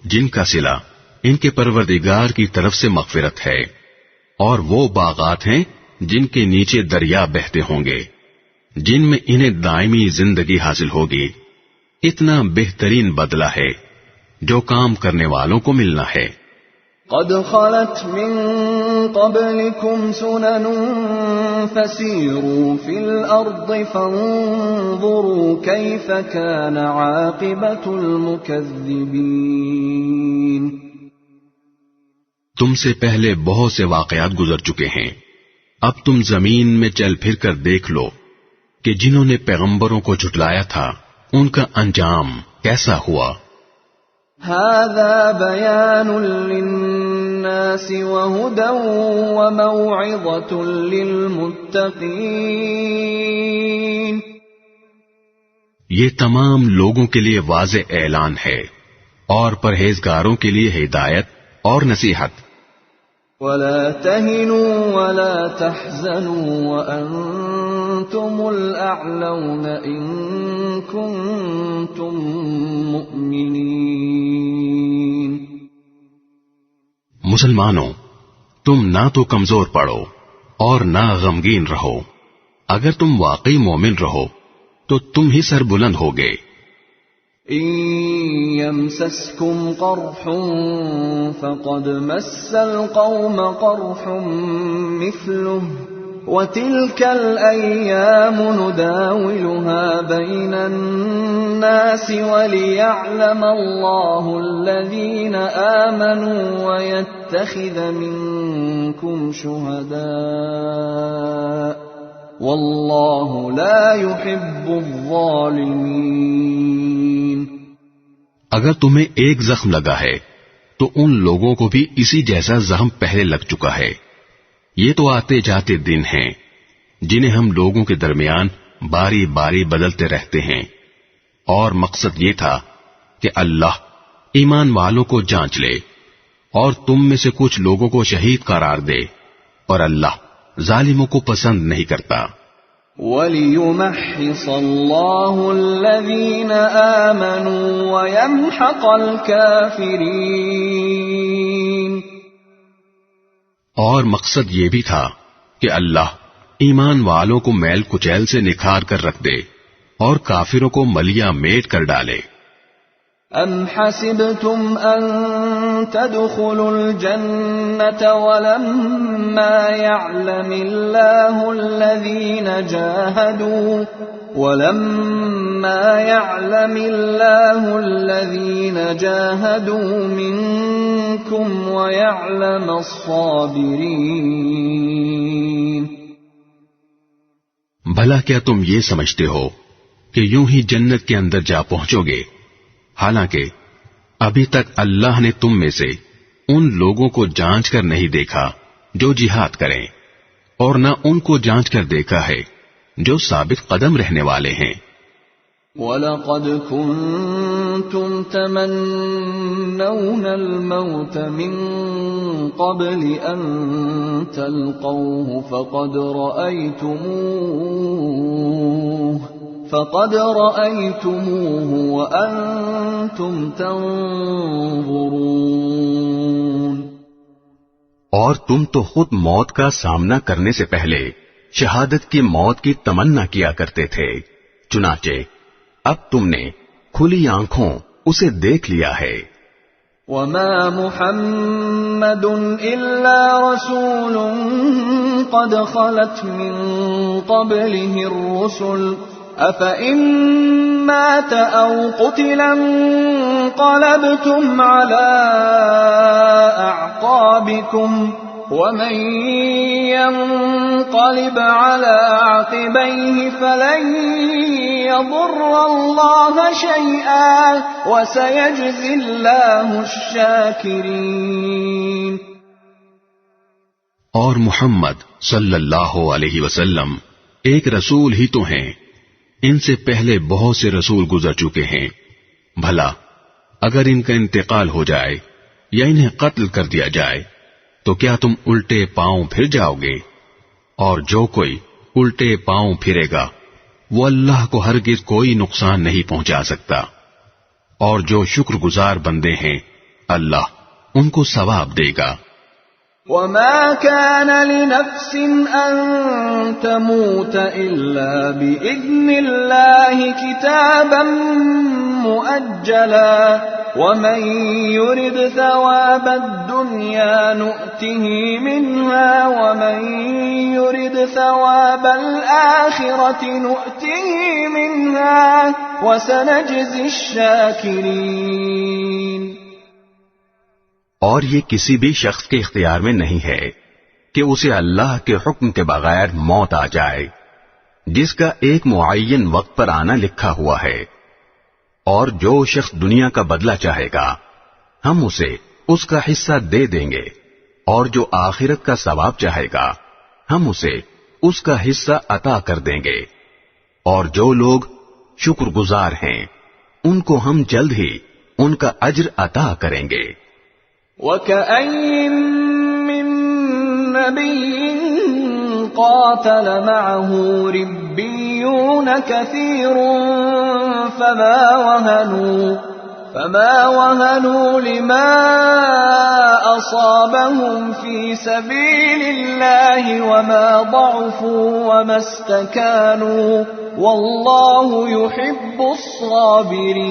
جن کا صلہ ان کے پروردگار کی طرف سے مغفرت ہے، اور وہ باغات ہیں جن کے نیچے دریا بہتے ہوں گے، جن میں انہیں دائمی زندگی حاصل ہوگی. اتنا بہترین بدلہ ہے جو کام کرنے والوں کو ملنا ہے. قد خلت من قبلكم سنن فسيروا في الأرض فانظروا كيف كان عاقبة المكذبين. تم سے پہلے بہت سے واقعات گزر چکے ہیں، اب تم زمین میں چل پھر کر دیکھ لو کہ جنہوں نے پیغمبروں کو جھٹلایا تھا ان کا انجام کیسا ہوا. هذا بيان للناس وهدى وموعظة للمتقين. یہ تمام لوگوں کے لیے واضح اعلان ہے اور پرہیزگاروں کے لیے ہدایت اور نصیحت. ولا تهنوا ولا تحزنوا وأنتم الأعلون إن كنتم مؤمنين. مسلمانوں، تم نہ تو کمزور پڑو اور نہ غمگین رہو. اگر تم واقعی مومن رہو تو تم ہی سر بلند ہوگے. إن يمسسكم قرح فقد مس القوم قرح مثله وتلك الأيام نداولها بين الناس وليعلم الله الذين آمنوا ويتخذ منكم شهداء والله لا يحب الظالمين. اگر تمہیں ایک زخم لگا ہے تو ان لوگوں کو بھی اسی جیسا زخم پہلے لگ چکا ہے. یہ تو آتے جاتے دن ہیں جنہیں ہم لوگوں کے درمیان باری باری بدلتے رہتے ہیں، اور مقصد یہ تھا کہ اللہ ایمان والوں کو جانچ لے اور تم میں سے کچھ لوگوں کو شہید قرار دے، اور اللہ ظالموں کو پسند نہیں کرتا. وَلِيُمَحِّصَ اللَّهُ الَّذِينَ آمَنُوا وَيَمْحَقَ الْكَافِرِينَ. اور مقصد یہ بھی تھا کہ اللہ ایمان والوں کو میل کچیل سے نکھار کر رکھ دے اور کافروں کو ملیا میٹ کر ڈالے. ام حسبتم ان تدخلوا الجنة ولما يعلم الله الذين جاهدوا منكم ويعلم الصابرين. بھلا کیا تم یہ سمجھتے ہو کہ یوں ہی جنت کے اندر جا پہنچو گے، حالانکہ ابھی تک اللہ نے تم میں سے ان لوگوں کو جانچ کر نہیں دیکھا جو جہاد کریں، اور نہ ان کو جانچ کر دیکھا ہے جو ثابت قدم رہنے والے ہیں. وَلَقَدْ كُنْتُمْ تَمَنَّوْنَ الْمَوْتَ مِنْ قَبْلِ أَنْ تَلْقَوْهُ فَقَدْ رَأَيْتُمُوهُ وَأَنْتُمْ تَنْظُرُونَ اور تم تو خود موت کا سامنا کرنے سے پہلے شہادت کی موت کی تمنا کیا کرتے تھے، چنانچہ اب تم نے کھلی آنکھوں اسے دیکھ لیا ہے۔ وَمَا مُحَمَّدٌ إِلَّا رَسُولٌ قَدْ خَلَتْ مِن قَبْلِهِ الرُّسُلُ أَفَإِن مَّاتَ أَوْ قُتِلَ انقَلَبْتُمْ عَلَىٰ أَعْقَابِكُمْ وَمَن يَنقَلِبْ عَلَىٰ عَقِبَيْهِ فَلَن يَضُرَّ اللَّهَ شَيْئًا وَسَيَجْزِي اللَّهُ الشَّاكِرِينَ۔ اور محمد صلی اللہ علیہ وسلم ایک رسول ہی تو ہیں، ان سے پہلے بہت سے رسول گزر چکے ہیں، بھلا اگر ان کا انتقال ہو جائے یا انہیں قتل کر دیا جائے تو کیا تم الٹے پاؤں پھر جاؤ گے؟ اور جو کوئی الٹے پاؤں پھرے گا وہ اللہ کو ہرگز کوئی نقصان نہیں پہنچا سکتا، اور جو شکر گزار بندے ہیں اللہ ان کو ثواب دے گا۔ وَمَا كَانَ لِنَفْسٍ أَن تَمُوتَ إِلَّا بِإِذْنِ اللَّهِ كِتَابًا مُؤَجَّلًا وَمَن يُرِدْ ثَوَابَ الدُّنْيَا نُؤْتِهِ مِنْهَا وَمَن يُرِدْ ثَوَابَ الْآخِرَةِ نُؤْتِهِ مِنْهَا وَسَنَجْزِي الشَّاكِرِينَ۔ اور یہ کسی بھی شخص کے اختیار میں نہیں ہے کہ اسے اللہ کے حکم کے بغیر موت آ جائے، جس کا ایک معین وقت پر آنا لکھا ہوا ہے، اور جو شخص دنیا کا بدلہ چاہے گا ہم اسے اس کا حصہ دے دیں گے، اور جو آخرت کا ثواب چاہے گا ہم اسے اس کا حصہ عطا کر دیں گے، اور جو لوگ شکر گزار ہیں ان کو ہم جلد ہی ان کا اجر عطا کریں گے۔ وَكَأَيٍّ مِّن نَّبِيٍّ قَاتَلَ مَعَهُ رِبِّيُّونَ كَثِيرٌ فَمَا وَهَنُوا لِمَا أَصَابَهُمْ فِي سَبِيلِ اللَّهِ وَمَا ضَعُفُوا وَمَا اسْتَكَانُوا وَاللَّهُ يُحِبُّ الصَّابِرِينَ۔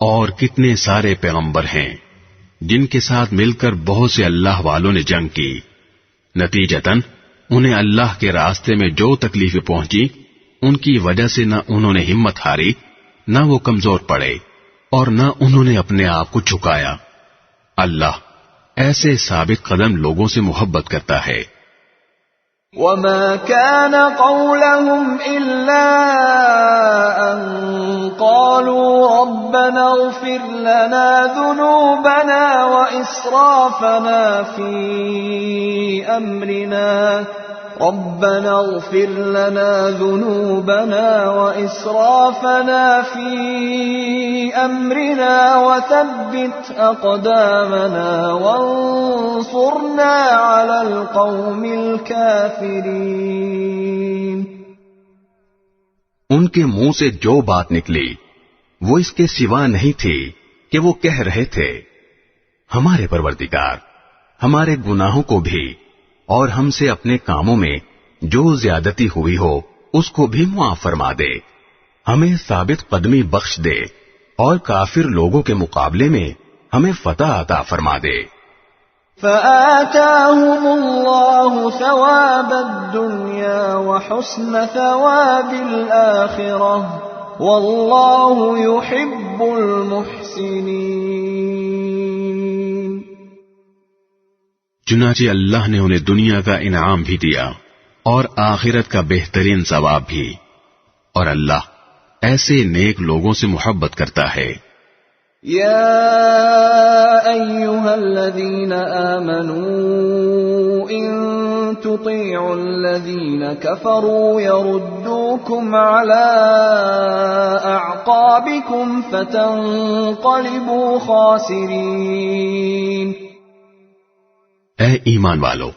اور کتنے سارے پیغمبر ہیں جن کے ساتھ مل کر بہت سے اللہ والوں نے جنگ کی، نتیجتاً انہیں اللہ کے راستے میں جو تکلیفیں پہنچی ان کی وجہ سے نہ انہوں نے ہمت ہاری، نہ وہ کمزور پڑے، اور نہ انہوں نے اپنے آپ کو جھکایا۔ اللہ ایسے ثابت قدم لوگوں سے محبت کرتا ہے۔ وَمَا كَانَ قَوْلَهُمْ إِلَّا أَن قَالُوا رَبَّنَا اغْفِرْ لَنَا ذُنُوبَنَا وَإِسْرَافَنَا فِي أَمْرِنَا رَبَّنَا اغْفِرْ لَنَا ذُنُوبَنَا وَإِسْرَافَنَا فِي أَمْرِنَا وَثَبِّتْ أَقْدَامَنَا وَانصُرْنَا عَلَى الْقَوْمِ الْكَافِرِينَ۔ ان کے منہ سے جو بات نکلی وہ اس کے سوا نہیں تھی کہ وہ کہہ رہے تھے، ہمارے پروردگار ہمارے گناہوں کو بھی اور ہم سے اپنے کاموں میں جو زیادتی ہوئی ہو اس کو بھی معاف فرما دے، ہمیں ثابت قدمی بخش دے، اور کافر لوگوں کے مقابلے میں ہمیں فتح عطا فرما دے۔ فآتاهم الله ثواب الدنيا وحسن ثواب الآخرة والله يحب المحسنين۔ چنانچہ اللہ نے انہیں دنیا کا انعام بھی دیا اور آخرت کا بہترین ثواب بھی، اور اللہ ایسے نیک لوگوں سے محبت کرتا ہے۔ یا ایھا الذین آمنوا ان تطيعوا الذين كفروا يردوكم على أعقابكم فتنقلبوا خاسرين۔ اے ایمان والو،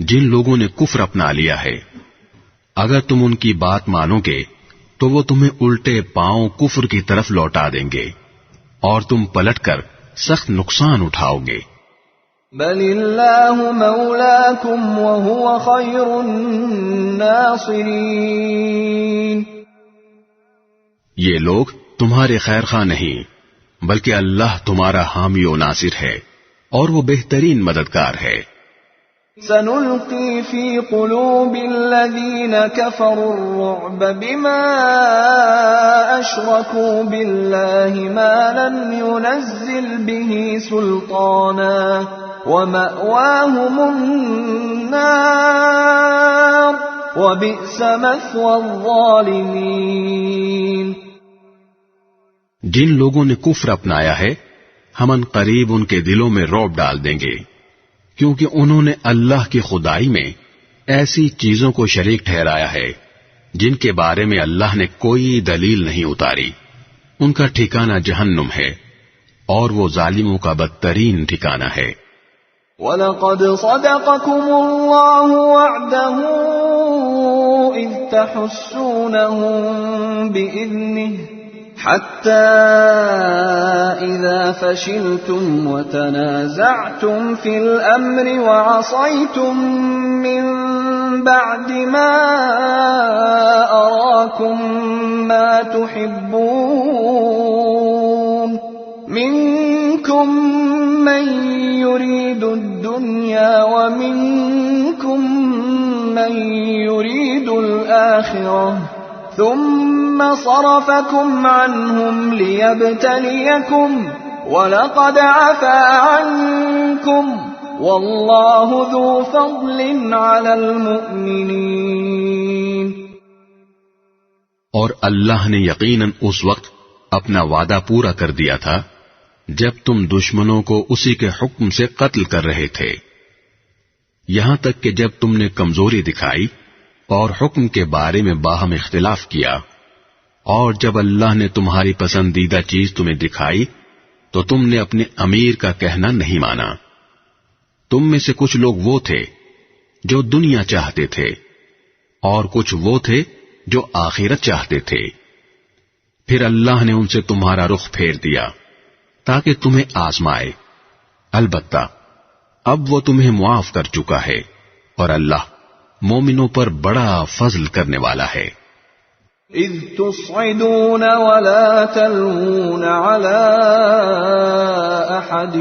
جن لوگوں نے کفر اپنا لیا ہے، اگر تم ان کی بات مانو گے تو وہ تمہیں الٹے پاؤں کفر کی طرف لوٹا دیں گے اور تم پلٹ کر سخت نقصان اٹھاؤ گے۔ بل اللہ مولاکم وہو خیر الناصرین۔ یہ لوگ تمہارے خیر خواہ نہیں بلکہ اللہ تمہارا حامی و ناصر ہے اور وہ بہترین مددگار ہے۔ سنلقي في قلوب الذين كفروا الرعب بما أشركوا بالله ما لم ينزل به سلطانا ومأواهم النار وبئس مثوى الظالمين۔ جن لوگوں نے کفر اپنایا ہے ہم ان قریب ان کے دلوں میں رعب ڈال دیں گے، کیونکہ انہوں نے اللہ کی خدائی میں ایسی چیزوں کو شریک ٹھہرایا ہے جن کے بارے میں اللہ نے کوئی دلیل نہیں اتاری۔ ان کا ٹھکانہ جہنم ہے اور وہ ظالموں کا بدترین ٹھکانہ ہے۔ وَلَقَدْ صَدَقَكُمُ اللَّهُ وَعْدَهُ إِذْ تَحُسُّونَهُم بِإِذْنِهِ حتى إذا فشلتم وتنازعتم في الأمر وعصيتم من بعد ما أراكم ما تحبون منكم من يريد الدنيا ومنكم من يريد الآخرة ثم صرفكم عنهم ليبتليكم وَلَقَدْ عَفَا عَنكُمْ وَاللَّهُ ذُو فَضْلٍ عَلَى الْمُؤْمِنِينَ۔ اور اللہ نے یقیناً اس وقت اپنا وعدہ پورا کر دیا تھا جب تم دشمنوں کو اسی کے حکم سے قتل کر رہے تھے، یہاں تک کہ جب تم نے کمزوری دکھائی اور حکم کے بارے میں باہم اختلاف کیا، اور جب اللہ نے تمہاری پسندیدہ چیز تمہیں دکھائی تو تم نے اپنے امیر کا کہنا نہیں مانا۔ تم میں سے کچھ لوگ وہ تھے جو دنیا چاہتے تھے اور کچھ وہ تھے جو آخرت چاہتے تھے، پھر اللہ نے ان سے تمہارا رخ پھیر دیا تاکہ تمہیں آزمائے، البتہ اب وہ تمہیں معاف کر چکا ہے اور اللہ مومنوں پر بڑا فضل کرنے والا ہے۔ اذ تصعدون ولا تلوون على احد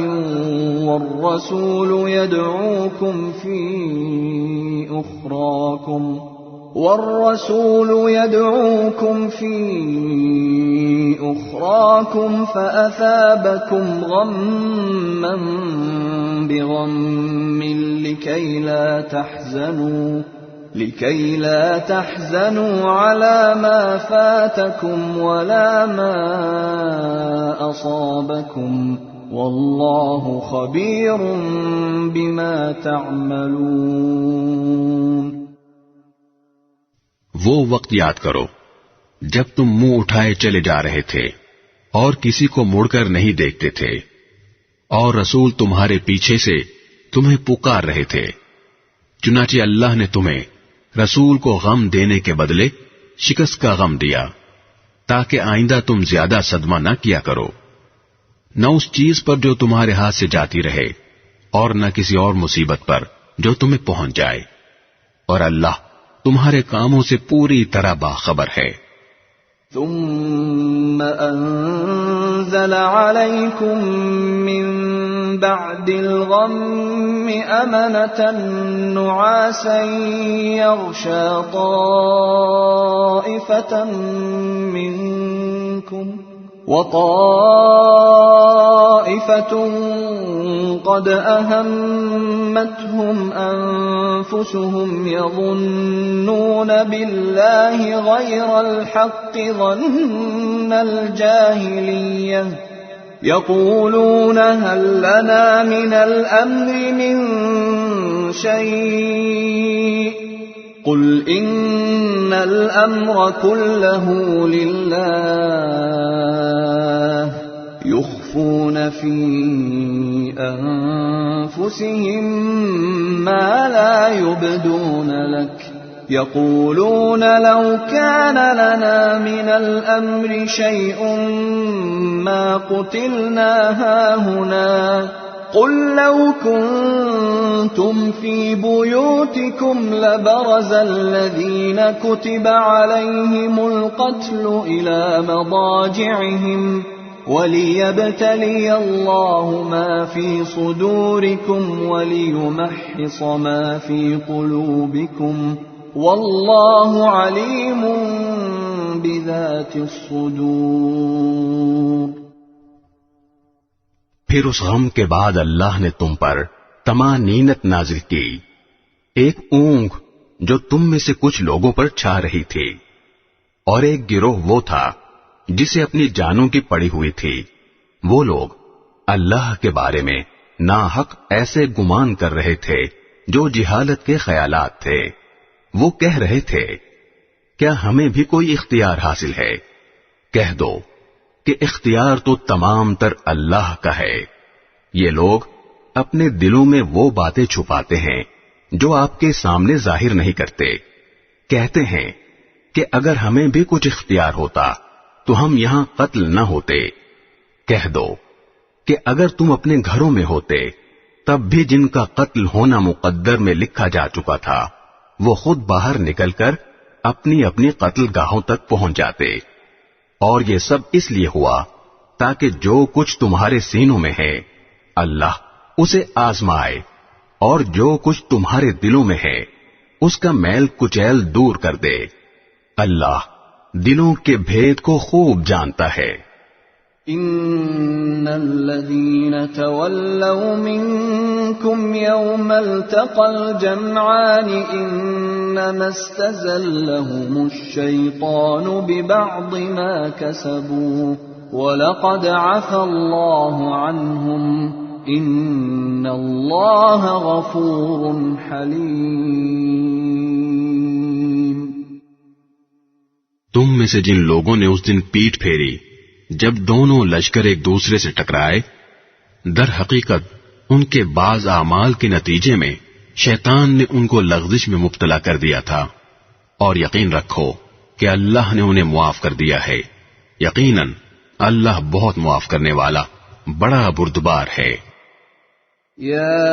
والرسول يدعوكم في اخراكم فاثابكم غما بغم لكي لا تحزنوا على ما فاتكم ولا ما أصابكم والله خبير بما تعملون۔ وہ وقت یاد کرو جب تم منہ اٹھائے چلے جا رہے تھے اور کسی کو مڑ کر نہیں دیکھتے تھے، اور رسول تمہارے پیچھے سے تمہیں پکار رہے تھے، چنانچہ اللہ نے تمہیں رسول کو غم دینے کے بدلے شکست کا غم دیا تاکہ آئندہ تم زیادہ صدمہ نہ کیا کرو، نہ اس چیز پر جو تمہارے ہاتھ سے جاتی رہے اور نہ کسی اور مصیبت پر جو تمہیں پہنچ جائے، اور اللہ تمہارے کاموں سے پوری طرح باخبر ہے۔ ثم انزل عليكم من بعد الغم أمنة نعاسا يغشى طائفة منكم وطائفة قد أهمتهم أنفسهم يظنون بالله غير الحق ظن الجاهلية يقولون هل لنا من الأمر من شيء قل إن الأمر كله لله يخفون في أنفسهم ما لا يبدون لك يقولون لو كان لنا من الأمر شيء ما قتلنا هاهنا قل لو كنتم في بيوتكم لبرز الذين كتب عليهم القتل إلى مضاجعهم وَلِيَبْتَلِيَ اللَّهُ مَا فِي صُدُورِكُمْ وَلِيُمَحِّصَ مَا فِي قُلُوبِكُمْ وَاللَّهُ عَلِيمٌ بِذَاتِ الصُّدُورِ۔ پھر اس غم کے بعد اللہ نے تم پر طمانینت نازل کی، ایک اونگ جو تم میں سے کچھ لوگوں پر چھا رہی تھی، اور ایک گروہ وہ تھا جسے اپنی جانوں کی پڑی ہوئی تھی۔ وہ لوگ اللہ کے بارے میں ناحق ایسے گمان کر رہے تھے جو جہالت کے خیالات تھے۔ وہ کہہ رہے تھے کیا ہمیں بھی کوئی اختیار حاصل ہے؟ کہہ دو کہ اختیار تو تمام تر اللہ کا ہے۔ یہ لوگ اپنے دلوں میں وہ باتیں چھپاتے ہیں جو آپ کے سامنے ظاہر نہیں کرتے۔ کہتے ہیں کہ اگر ہمیں بھی کچھ اختیار ہوتا تو ہم یہاں قتل نہ ہوتے۔ کہہ دو کہ اگر تم اپنے گھروں میں ہوتے تب بھی جن کا قتل ہونا مقدر میں لکھا جا چکا تھا وہ خود باہر نکل کر اپنی اپنی قتل گاہوں تک پہنچ جاتے، اور یہ سب اس لیے ہوا تاکہ جو کچھ تمہارے سینوں میں ہے اللہ اسے آزمائے، اور جو کچھ تمہارے دلوں میں ہے اس کا میل کچیل دور کر دے۔ اللہ دلوں کے بھید کو خوب جانتا ہے۔ ان الذين تولوا منكم يوم التقى الجمعان انما استزلهم الشيطان ببعض ما كسبوا ولقد عفى الله عنهم ان الله غفور حليم۔ تم میں سے جن لوگوں نے اس دن پیٹھ پھیری جب دونوں لشکر ایک دوسرے سے ٹکرائے، در حقیقت ان کے بعض اعمال کے نتیجے میں شیطان نے ان کو لغزش میں مبتلا کر دیا تھا، اور یقین رکھو کہ اللہ نے انہیں معاف کر دیا ہے۔ یقیناً اللہ بہت معاف کرنے والا بڑا بردبار ہے۔ يا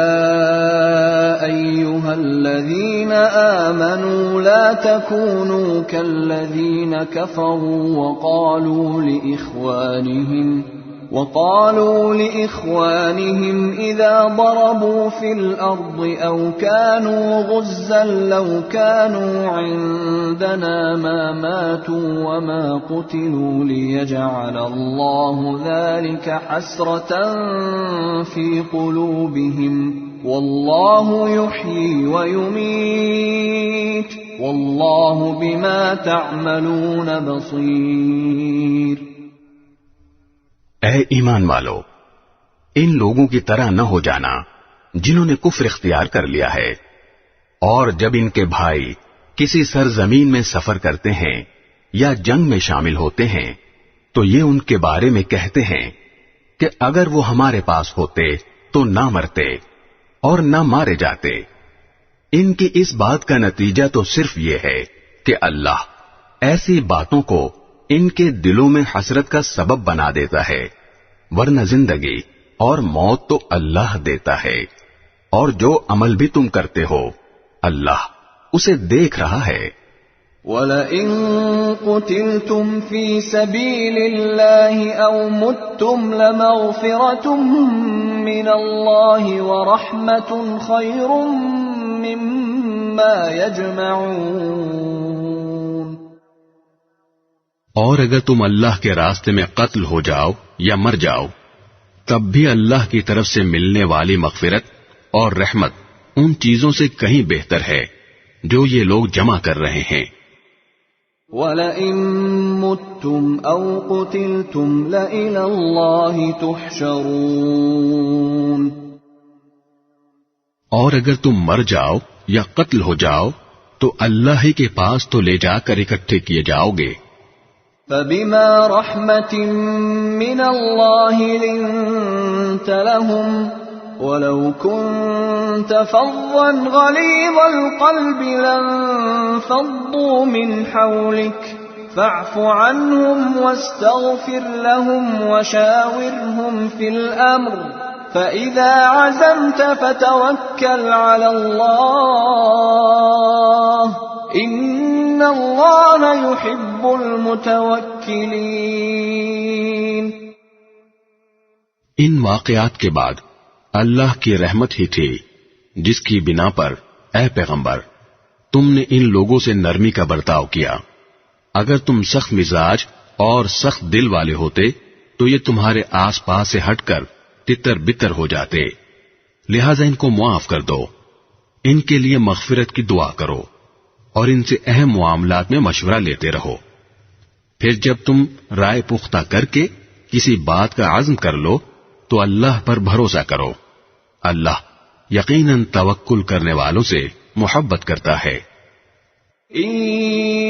أيها الذين آمنوا لا تكونوا كالذين كفروا وقالوا لإخوانهم إذا ضربوا في الأرض أو كانوا غزا لو كانوا عندنا ما ماتوا وما قتلوا ليجعل الله ذلك حسرة في قلوبهم والله يحيي ويميت والله بما تعملون بصير۔ اے ایمان والو، ان لوگوں کی طرح نہ ہو جانا جنہوں نے کفر اختیار کر لیا ہے، اور جب ان کے بھائی کسی سرزمین میں سفر کرتے ہیں یا جنگ میں شامل ہوتے ہیں تو یہ ان کے بارے میں کہتے ہیں کہ اگر وہ ہمارے پاس ہوتے تو نہ مرتے اور نہ مارے جاتے۔ ان کی اس بات کا نتیجہ تو صرف یہ ہے کہ اللہ ایسی باتوں کو ان کے دلوں میں حسرت کا سبب بنا دیتا ہے، ورنہ زندگی اور موت تو اللہ دیتا ہے، اور جو عمل بھی تم کرتے ہو اللہ اسے دیکھ رہا ہے۔ وَلَئِن قُتِلْتُمْ فِي سَبِيلِ اللَّهِ أَوْ مُتُّمْ لَمَغْفِرَةٌ مِّنَ اللَّهِ وَرَحْمَةٌ خَيْرٌ مِّمَّا يَجْمَعُونَ۔ اور اگر تم اللہ کے راستے میں قتل ہو جاؤ یا مر جاؤ تب بھی اللہ کی طرف سے ملنے والی مغفرت اور رحمت ان چیزوں سے کہیں بہتر ہے جو یہ لوگ جمع کر رہے ہیں۔ وَلَئِن مُتُّمْ أَوْ قُتِلْتُمْ لَإِلَى اللَّهِ تُحْشَرُونَ۔ اور اگر تم مر جاؤ یا قتل ہو جاؤ تو اللہ ہی کے پاس تو لے جا کر اکٹھے کیے جاؤ گے. فبما رحمة من الله لنت لهم ولو كنت فظا غليظ القلب لانفضوا من حولك فاعف عنهم واستغفر لهم وشاورهم في الأمر فإذا عزمت فتوكل على الله إن الله يحب المتوكلين. ان واقعات کے بعد اللہ کی رحمت ہی تھی جس کی بنا پر اے پیغمبر تم نے ان لوگوں سے نرمی کا برتاؤ کیا. اگر تم سخت مزاج اور سخت دل والے ہوتے تو یہ تمہارے آس پاس سے ہٹ کر تتر بتر ہو جاتے. لہذا ان کو معاف کر دو، ان کے لیے مغفرت کی دعا کرو اور ان سے اہم معاملات میں مشورہ لیتے رہو. پھر جب تم رائے پختہ کر کے کسی بات کا عزم کر لو تو اللہ پر بھروسہ کرو. اللہ یقیناً توکل کرنے والوں سے محبت کرتا ہے. إن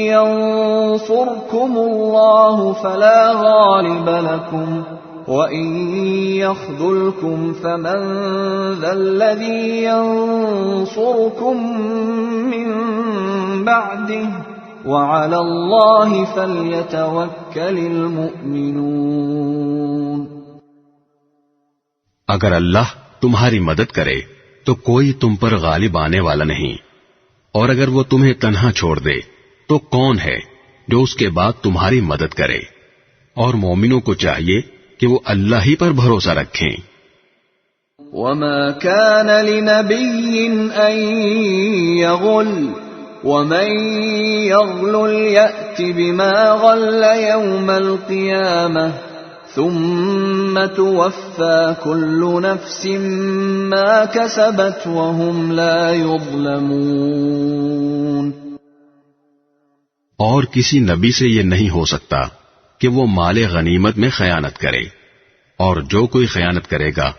ينصركم الله فلا غالب لكم وإن يخذلكم فمن ذا الذي ينصركم من بعده وعلى الله فليتوكل المؤمنون. اگر اللہ تمہاری مدد کرے تو کوئی تم پر غالب آنے والا نہیں، اور اگر وہ تمہیں تنہا چھوڑ دے تو کون ہے جو اس کے بعد تمہاری مدد کرے. اور مومنوں کو چاہیے کہ وہ اللہ ہی پر بھروسہ رکھیں. وما كان لنبي أن يغل ومن يغل يأت بما غل يوم القيامة ثم توفى كل نفس ما كسبت وهم لا يظلمون. اور کسی نبی سے یہ نہیں ہو سکتا کہ وہ مال غنیمت میں خیانت کرے، اور جو کوئی خیانت کرے گا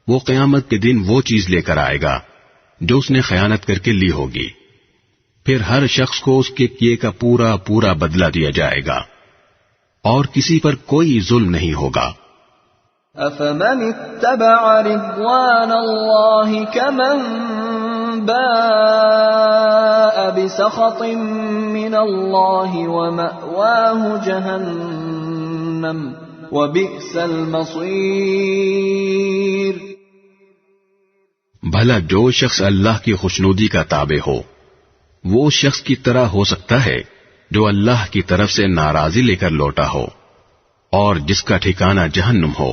وہ قیامت کے دن وہ چیز لے کر آئے گا جو اس نے خیانت کر کے لی ہوگی. پھر ہر شخص کو اس کے کیے کا پورا پورا بدلہ دیا جائے گا اور کسی پر کوئی ظلم نہیں ہوگا. أفمن اتبع رضوان الله كمن باء بسخط من الله ومأواه جهنم وبئس المصير. بھلا جو شخص اللہ کی خوشنودی کا تابع ہو وہ اس شخص کی طرح ہو سکتا ہے جو اللہ کی طرف سے ناراضی لے کر لوٹا ہو اور جس کا ٹھکانہ جہنم ہو،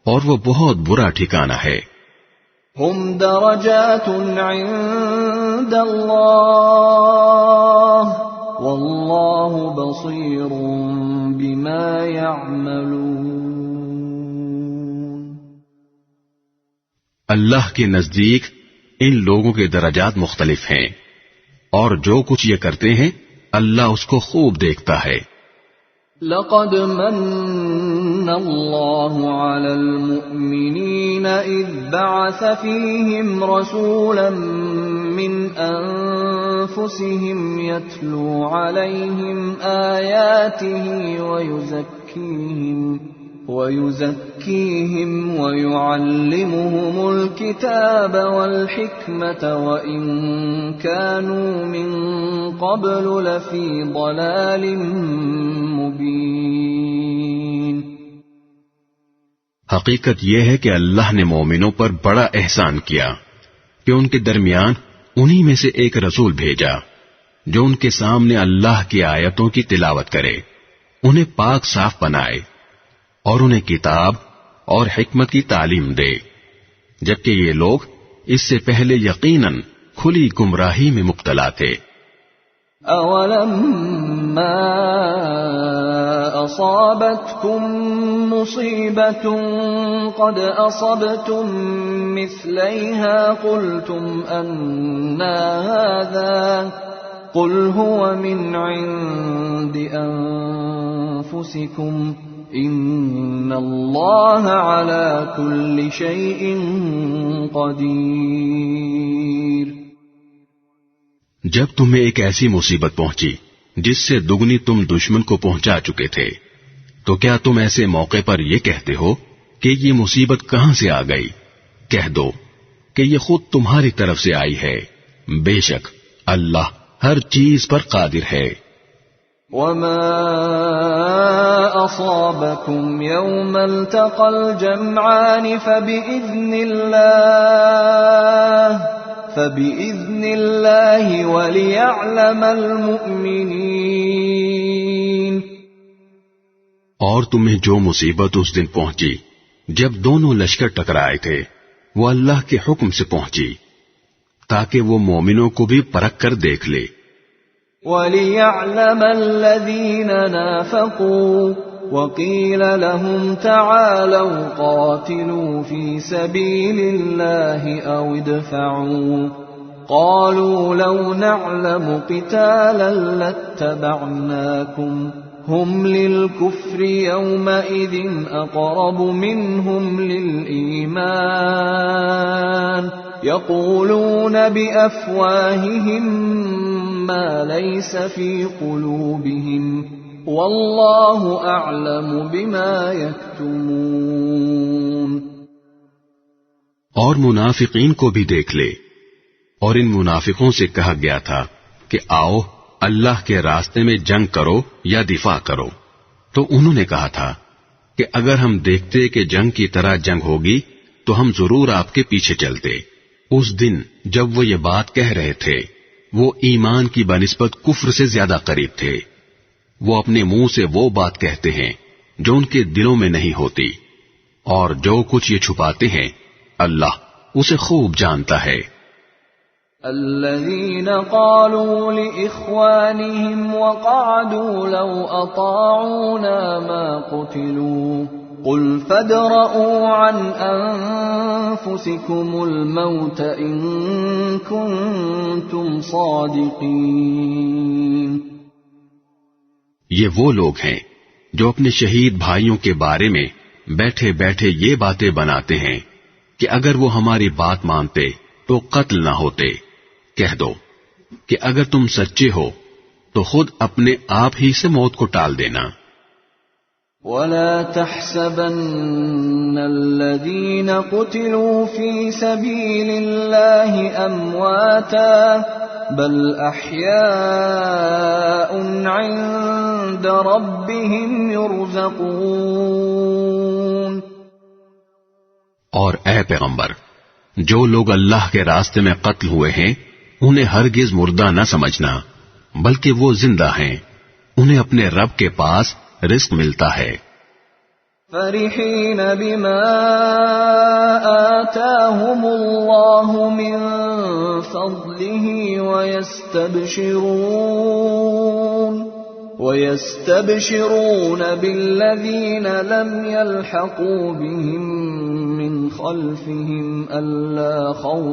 اور وہ بہت برا ٹھکانہ ہے. هم درجات عند الله والله بصير بما يعملون. اللہ کے نزدیک ان لوگوں کے درجات مختلف ہیں اور جو کچھ یہ کرتے ہیں اللہ اس کو خوب دیکھتا ہے. لقد من الله على المؤمنين إذ بعث فيهم رسولا من أنفسهم يتلو عليهم آياته ويزكيهم ويعلمهم الكتاب والحكمة وإن كانوا من قبل لفي ضلال مبين. حقیقت یہ ہے کہ اللہ نے مومنوں پر بڑا احسان کیا کہ ان کے درمیان انہی میں سے ایک رسول بھیجا جو ان کے سامنے اللہ کی آیتوں کی تلاوت کرے، انہیں پاک صاف بنائے اور انہیں کتاب اور حکمت کی تعلیم دے، جبکہ یہ لوگ اس سے پہلے یقیناً کھلی گمراہی میں مبتلا تھے. أَوَلَمَّا أَصَابَتْكُم مُّصِيبَةٌ قَدْ أَصَبْتُم مِّثْلَيْهَا قُلْتُمْ أَنَّىٰ هَٰذَا قُلْ هُوَ مِنْ عِندِ أَنفُسِكُمْ ان اللہ علی کل شیء قدیر۔ جب تمہیں ایک ایسی مصیبت پہنچی جس سے دگنی تم دشمن کو پہنچا چکے تھے، تو کیا تم ایسے موقع پر یہ کہتے ہو کہ یہ مصیبت کہاں سے آ گئی؟ کہہ دو کہ یہ خود تمہاری طرف سے آئی ہے، بے شک اللہ ہر چیز پر قادر ہے۔ وما أصابكم يوم التقى الجمعان فبإذن الله وليعلم المؤمنين۔ اور تمہیں جو مصیبت اس دن پہنچی جب دونوں لشکر ٹکرائے تھے، وہ اللہ کے حکم سے پہنچی تاکہ وہ مومنوں کو بھی پرکھ کر دیکھ لے۔ وَلِيَعْلَمَ الَّذِينَ نَافَقُوا وَقِيلَ لَهُمْ تَعَالَوْا قَاتِلُوا فِي سَبِيلِ اللَّهِ أَوْ ادْفَعُوا قَالُوا لَوْ نَعْلَمُ قِتَالًا لَاتَّبَعْنَاكُمْ هُمْ لِلْكُفْرِ يَوْمَئِذٍ أَقْرَبُ مِنْهُمْ لِلْإِيمَانِ يَقُولُونَ بِأَفْوَاهِهِمْ مَا لَيْسَ فِي قُلُوبِهِمْ وَاللَّهُ أَعْلَمُ بِمَا يَكْتُمُونَ۔ اور منافقین کو بھی دیکھ لے، اور ان منافقوں سے کہا گیا تھا کہ آؤ اللہ کے راستے میں جنگ کرو یا دفاع کرو، تو انہوں نے کہا تھا کہ اگر ہم دیکھتے کہ جنگ کی طرح جنگ ہوگی تو ہم ضرور آپ کے پیچھے چلتے۔ اس دن جب وہ یہ بات کہہ رہے تھے، وہ ایمان کی بنسبت کفر سے زیادہ قریب تھے۔ وہ اپنے منہ سے وہ بات کہتے ہیں جو ان کے دلوں میں نہیں ہوتی، اور جو کچھ یہ چھپاتے ہیں اللہ اسے خوب جانتا ہے۔ الذين قالوا لإخوانهم وقعدوا لو أطاعونا ما قتلوا قل فادرءوا عن أنفسكم الموت إن كنتم صادقين۔ یہ وہ لوگ ہیں جو اپنے شہید بھائیوں کے بارے میں بیٹھے بیٹھے یہ باتیں بناتے ہیں کہ اگر وہ ہماری بات مانتے تو قتل نہ ہوتے۔ کہہ دو کہ اگر تم سچے ہو تو خود اپنے آپ ہی سے موت کو ٹال دینا۔ وَلَا تَحْسَبَنَّ الَّذِينَ قُتِلُوا فِي سَبِيلِ اللَّهِ أَمْوَاتًا بَلْ أَحْيَاءٌ عِندَ رَبِّهِمْ يُرْزَقُونَ۔ اور اے پیغمبر، جو لوگ اللہ کے راستے میں قتل ہوئے ہیں انہیں ہرگز مردہ نہ سمجھنا، بلکہ وہ زندہ ہیں، انہیں اپنے رب کے پاس رزق ملتا ہے۔ فرحین بما آتاهم اللہ من فضله ويستبشرون بالذین لم يلحقوا بهم من خلفهم ألا خوف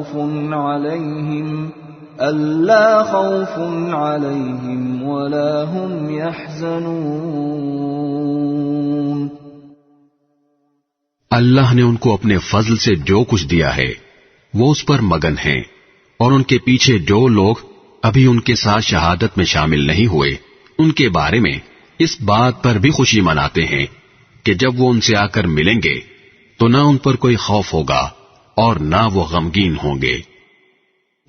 عليهم ولا هم يحزنون۔ اللہ نے ان کو اپنے فضل سے جو کچھ دیا ہے وہ اس پر مگن ہیں، اور ان کے پیچھے جو لوگ ابھی ان کے ساتھ شہادت میں شامل نہیں ہوئے ان کے بارے میں اس بات پر بھی خوشی مناتے ہیں کہ جب وہ ان سے آ کر ملیں گے تو نہ ان پر کوئی خوف ہوگا اور نہ وہ غمگین ہوں گے۔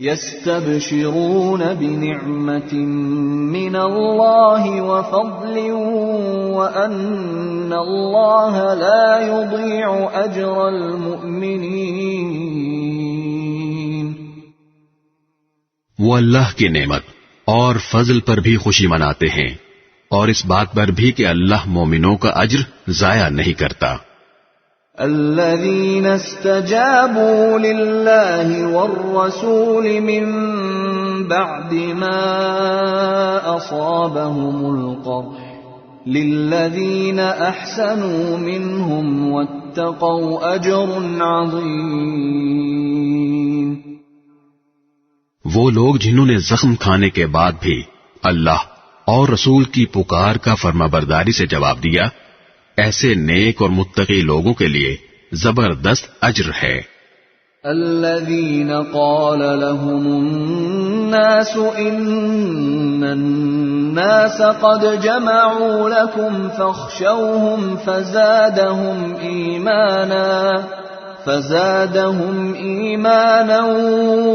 يستبشرون بنعمة من الله وفضل وأن الله لا يضيع أجر المؤمنين۔ وہ اللہ کی نعمت اور فضل پر بھی خوشی مناتے ہیں، اور اس بات پر بھی کہ اللہ مومنوں کا اجر ضائع نہیں کرتا۔ الذين استجابوا لله والرسول من بعد ما أصابهم القرح للذين أحسنوا منهم واتقوا أجر عظيم۔ وہ لوگ جنہوں نے زخم کھانے کے بعد بھی اللہ اور رسول کی پکار کا فرمانبرداری سے جواب دیا، ایسے نیک اور متقی لوگوں کے لیے زبردست اجر ہے۔ الذين قال لهم الناس إن الناس قد جمعوا لكم فاخشوهم فزادهم إيمانا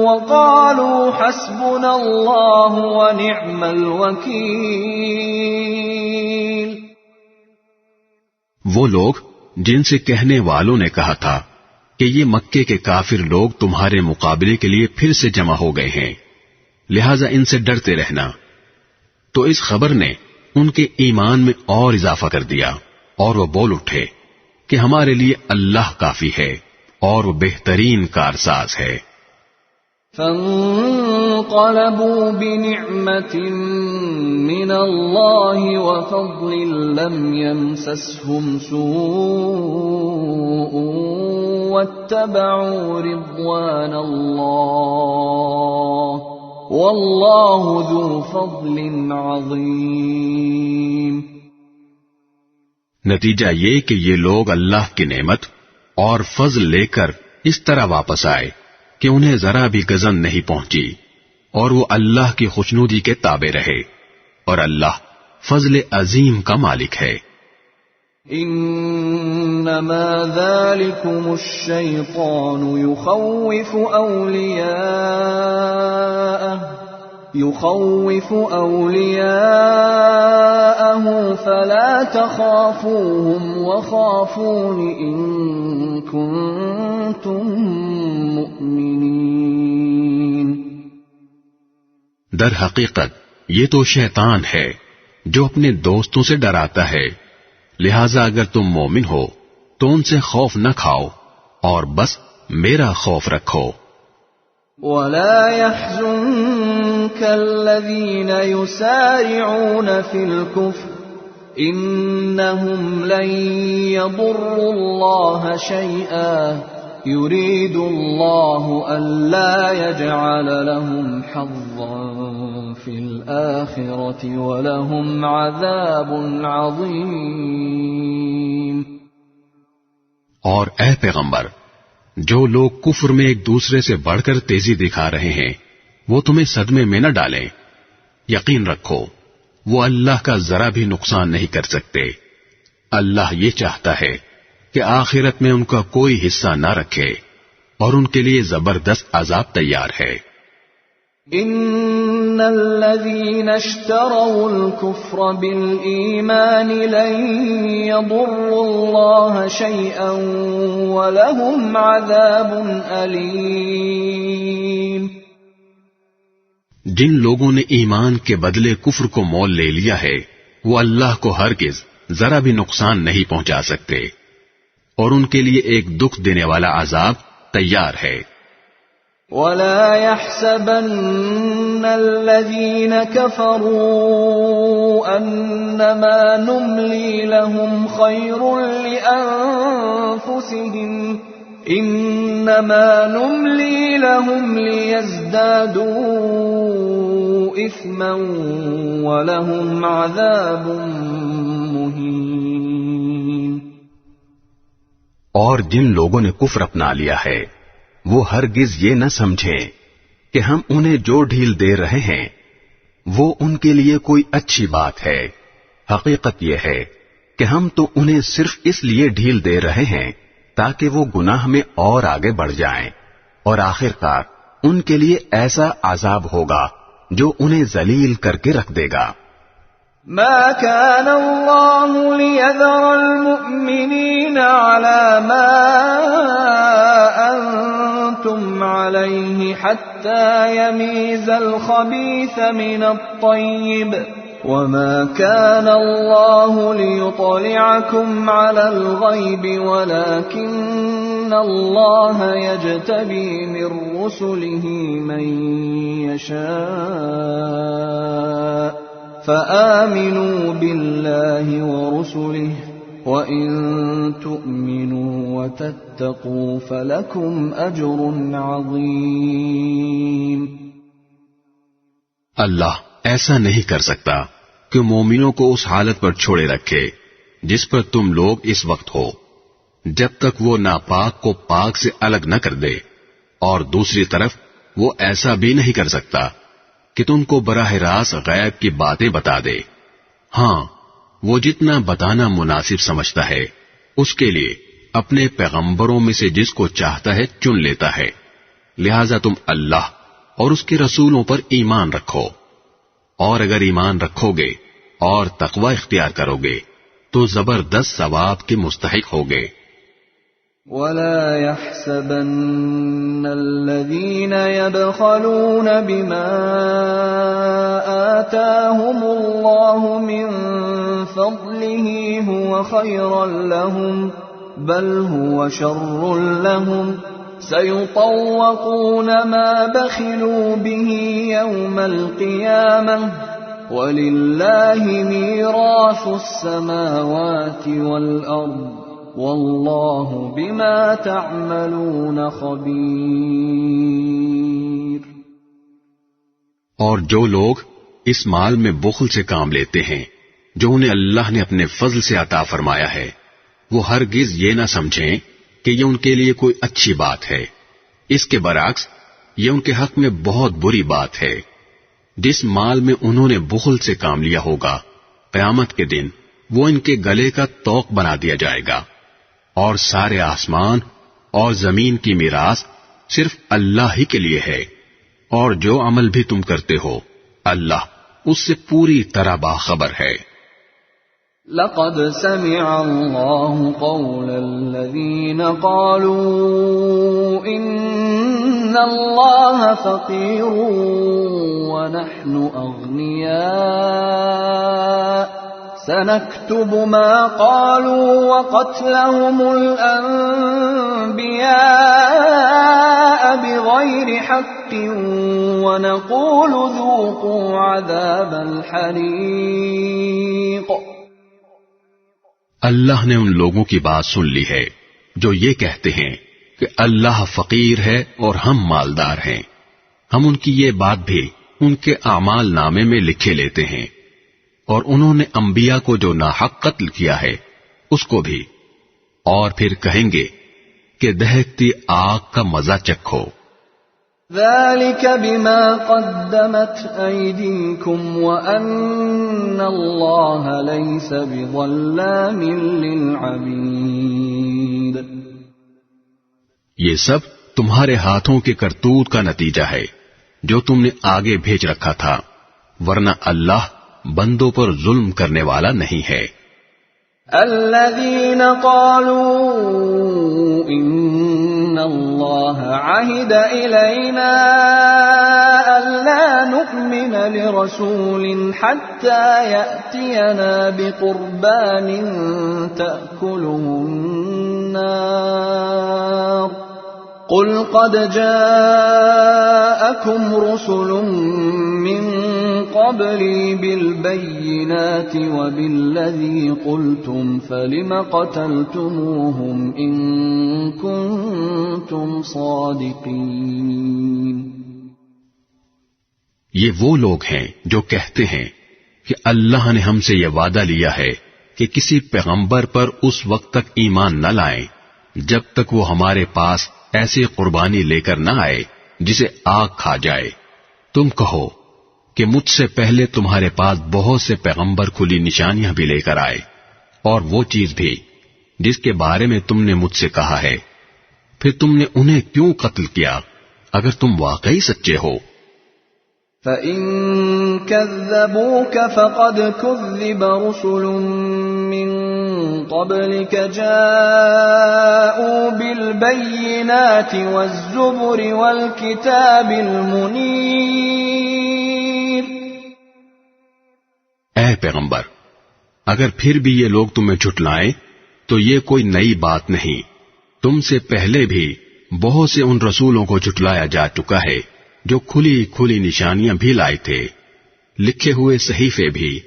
وقالوا حسبنا الله ونعم الوكيل۔ وہ لوگ جن سے کہنے والوں نے کہا تھا کہ یہ مکے کے کافر لوگ تمہارے مقابلے کے لیے پھر سے جمع ہو گئے ہیں، لہذا ان سے ڈرتے رہنا، تو اس خبر نے ان کے ایمان میں اور اضافہ کر دیا، اور وہ بول اٹھے کہ ہمارے لیے اللہ کافی ہے اور وہ بہترین کارساز ہے۔ فانقلبوا بنعمة من الله وفضل لم يمسسهم سوء واتبعوا رضوان الله والله ذو فضل عظيم۔ نتیجہ یہ کہ یہ لوگ اللہ کی نعمت اور فضل لے کر اس طرح واپس آئے کہ انہیں ذرا بھی گزن نہیں پہنچی، اور وہ اللہ کی خوشنودی کے تابع رہے، اور اللہ فضل عظیم کا مالک ہے۔ انما ذلكم الشیطان يخوف اولیاءه فلا تخافوهم وخافون ان كنتم مؤمنین۔ در حقیقت یہ تو شیطان ہے جو اپنے دوستوں سے ڈراتا ہے، لہذا اگر تم مومن ہو تو ان سے خوف نہ کھاؤ اور بس میرا خوف رکھو۔ ولا يحزنك الذين يسارعون في الكفر انهم لن يضروا الله شيئا يريد الله الا يجعل لهم حظا في الآخرة ولهم عذاب عظيم۔ اور اے پیغمبر، جو لوگ کفر میں ایک دوسرے سے بڑھ کر تیزی دکھا رہے ہیں وہ تمہیں صدمے میں نہ ڈالیں، یقین رکھو وہ اللہ کا ذرا بھی نقصان نہیں کر سکتے۔ اللہ یہ چاہتا ہے کہ آخرت میں ان کا کوئی حصہ نہ رکھے اور ان کے لیے زبردست عذاب تیار ہے۔ ان الذين اشتروا الكفر بالإيمان لن يضروا الله شيئا ولهم عذاب أليم۔ جن لوگوں نے ایمان کے بدلے کفر کو مول لے لیا ہے وہ اللہ کو ہرگز ذرا بھی نقصان نہیں پہنچا سکتے، اور ان کے لیے ایک دکھ دینے والا عذاب تیار ہے۔ ولا يحسبن الذين كفروا انما نملي لهم خير لانفسهم انما نملي لهم ليزدادوا اثما ولهم عذاب مهين۔ اور جن لوگوں نے کفر اپنا لیا ہے وہ ہرگز یہ نہ سمجھیں کہ ہم انہیں جو ڈھیل دے رہے ہیں وہ ان کے لیے کوئی اچھی بات ہے۔ حقیقت یہ ہے کہ ہم تو انہیں صرف اس لیے ڈھیل دے رہے ہیں تاکہ وہ گناہ میں اور آگے بڑھ جائیں، اور آخرکار ان کے لیے ایسا عذاب ہوگا جو انہیں ذلیل کر کے رکھ دے گا۔ ما كان الله ليذر المؤمنين على ما أنتم عليه حتى يميز الخبيث من الطيب وما كان الله ليطلعكم على الغيب ولكن الله يجتبي من رسله من يشاء فآمنوا بالله ورسله وإن تؤمنوا وتتقوا فلكم أجر عظيم۔ اللہ ایسا نہیں کر سکتا کہ مومنوں کو اس حالت پر چھوڑے رکھے جس پر تم لوگ اس وقت ہو، جب تک وہ ناپاک کو پاک سے الگ نہ کر دے، اور دوسری طرف وہ ایسا بھی نہیں کر سکتا کہ تم کو براہ راست غیب کی باتیں بتا دے۔ ہاں، وہ جتنا بتانا مناسب سمجھتا ہے اس کے لیے اپنے پیغمبروں میں سے جس کو چاہتا ہے چن لیتا ہے، لہذا تم اللہ اور اس کے رسولوں پر ایمان رکھو، اور اگر ایمان رکھو گے اور تقوی اختیار کرو گے تو زبردست ثواب کے مستحق ہوگے۔ وَلَا يَحْسَبَنَّ الَّذِينَ يَبْخَلُونَ بِمَا آتَاهُمُ اللَّهُ مِنْ فَضْلِهِ هُوَ خَيْرًا لَهُمْ بَلْ هُوَ شَرٌّ لَهُمْ سَيُطَوَّقُونَ مَا بَخِلُوا بِهِ يَوْمَ الْقِيَامَةِ وَلِلَّهِ مِيرَاثُ السَّمَاوَاتِ وَالْأَرْضِ واللہ بما تعملون خبیر۔ اور جو لوگ اس مال میں بخل سے کام لیتے ہیں جو انہیں اللہ نے اپنے فضل سے عطا فرمایا ہے، وہ ہرگز یہ نہ سمجھیں کہ یہ ان کے لیے کوئی اچھی بات ہے، اس کے برعکس یہ ان کے حق میں بہت بری بات ہے۔ جس مال میں انہوں نے بخل سے کام لیا ہوگا، قیامت کے دن وہ ان کے گلے کا طوق بنا دیا جائے گا، اور سارے آسمان اور زمین کی میراث صرف اللہ ہی کے لیے ہے، اور جو عمل بھی تم کرتے ہو اللہ اس سے پوری طرح باخبر ہے۔ لقد سمع الله قول الذين قالوا إن الله فقير ونحن أغنياء سنكتب ما قالوا وقتلهم الأنبياء بغير حق ونقول ذوقوا عذاب الحريق۔ اللہ نے ان لوگوں کی بات سن لی ہے جو یہ کہتے ہیں کہ اللہ فقیر ہے اور ہم مالدار ہیں، ہم ان کی یہ بات بھی ان کے اعمال نامے میں لکھے لیتے ہیں، اور انہوں نے انبیاء کو جو ناحق قتل کیا ہے اس کو بھی، اور پھر کہیں گے کہ دہکتی آگ کا مزہ چکھو۔ ذلك بما قدمت أيديكم وأن الله ليس بظلام للعبيد۔ یہ سب تمہارے ہاتھوں کے کرتوت کا نتیجہ ہے جو تم نے آگے بھیج رکھا تھا، ورنہ اللہ بندوں پر ظلم کرنے والا نہیں ہے۔ الذين قالوا إن الله عهد إلينا ألا نؤمن لرسول حتى يأتينا بقربان تأكله النار قل قد جاءكم رسل من قبلي بالبينات وبالذي قلتم فلم قتلتموهم إن كنتم صادقين۔ یہ وہ لوگ ہیں جو کہتے ہیں کہ اللہ نے ہم سے یہ وعدہ لیا ہے کہ کسی پیغمبر پر اس وقت تک ایمان نہ لائیں جب تک وہ ہمارے پاس ایسی قربانی لے کر نہ آئے جسے آگ کھا جائے۔ تم کہو کہ مجھ سے پہلے تمہارے پاس بہت سے پیغمبر کھلی نشانیاں بھی لے کر آئے، اور وہ چیز بھی جس کے بارے میں تم نے مجھ سے کہا ہے، پھر تم نے انہیں کیوں قتل کیا اگر تم واقعی سچے ہو؟ فَإِن كَذَّبُوكَ فَقَدْ كُذِّبَ رُسُلٌ مِّن قَبْلِكَ جَاءُوا بِالْبَيِّنَاتِ وَالزُّبُرِ وَالْكِتَابِ الْمُنِيرِ۔ اے پیغمبر، اگر پھر بھی یہ لوگ تمہیں جھٹلائیں تو یہ کوئی نئی بات نہیں، تم سے پہلے بھی بہت سے ان رسولوں کو جھٹلایا جا چکا ہے جو کھلی کھلی نشانیاں بھی لائے تھے، لکھے ہوئے صحیفے بھی،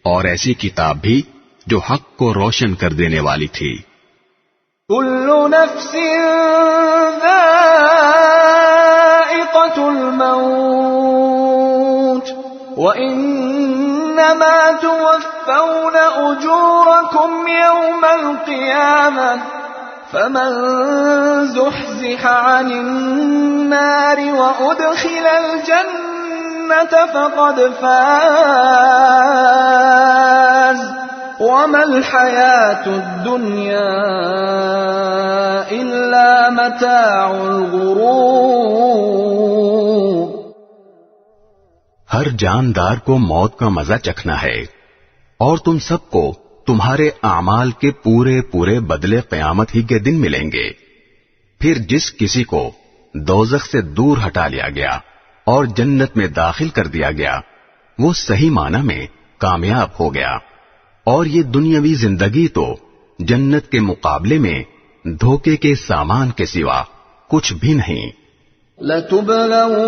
اور ایسی کتاب بھی جو حق کو روشن کر دینے والی تھی۔ كل نفس ذائقة الموت وإنما إنما توفون أجوركم يوم القيامة فمن زحزح عن النار وأدخل الجنة فقد فاز وما الحياة الدنيا إلا متاع الغرور. ہر جاندار کو موت کا مزہ چکھنا ہے اور تم سب کو تمہارے اعمال کے پورے پورے بدلے قیامت ہی کے دن ملیں گے. پھر جس کسی کو دوزخ سے دور ہٹا لیا گیا اور جنت میں داخل کر دیا گیا وہ صحیح معنی میں کامیاب ہو گیا. اور یہ دنیاوی زندگی تو جنت کے مقابلے میں دھوکے کے سامان کے سوا کچھ بھی نہیں. لَتُبْلَوُنَّ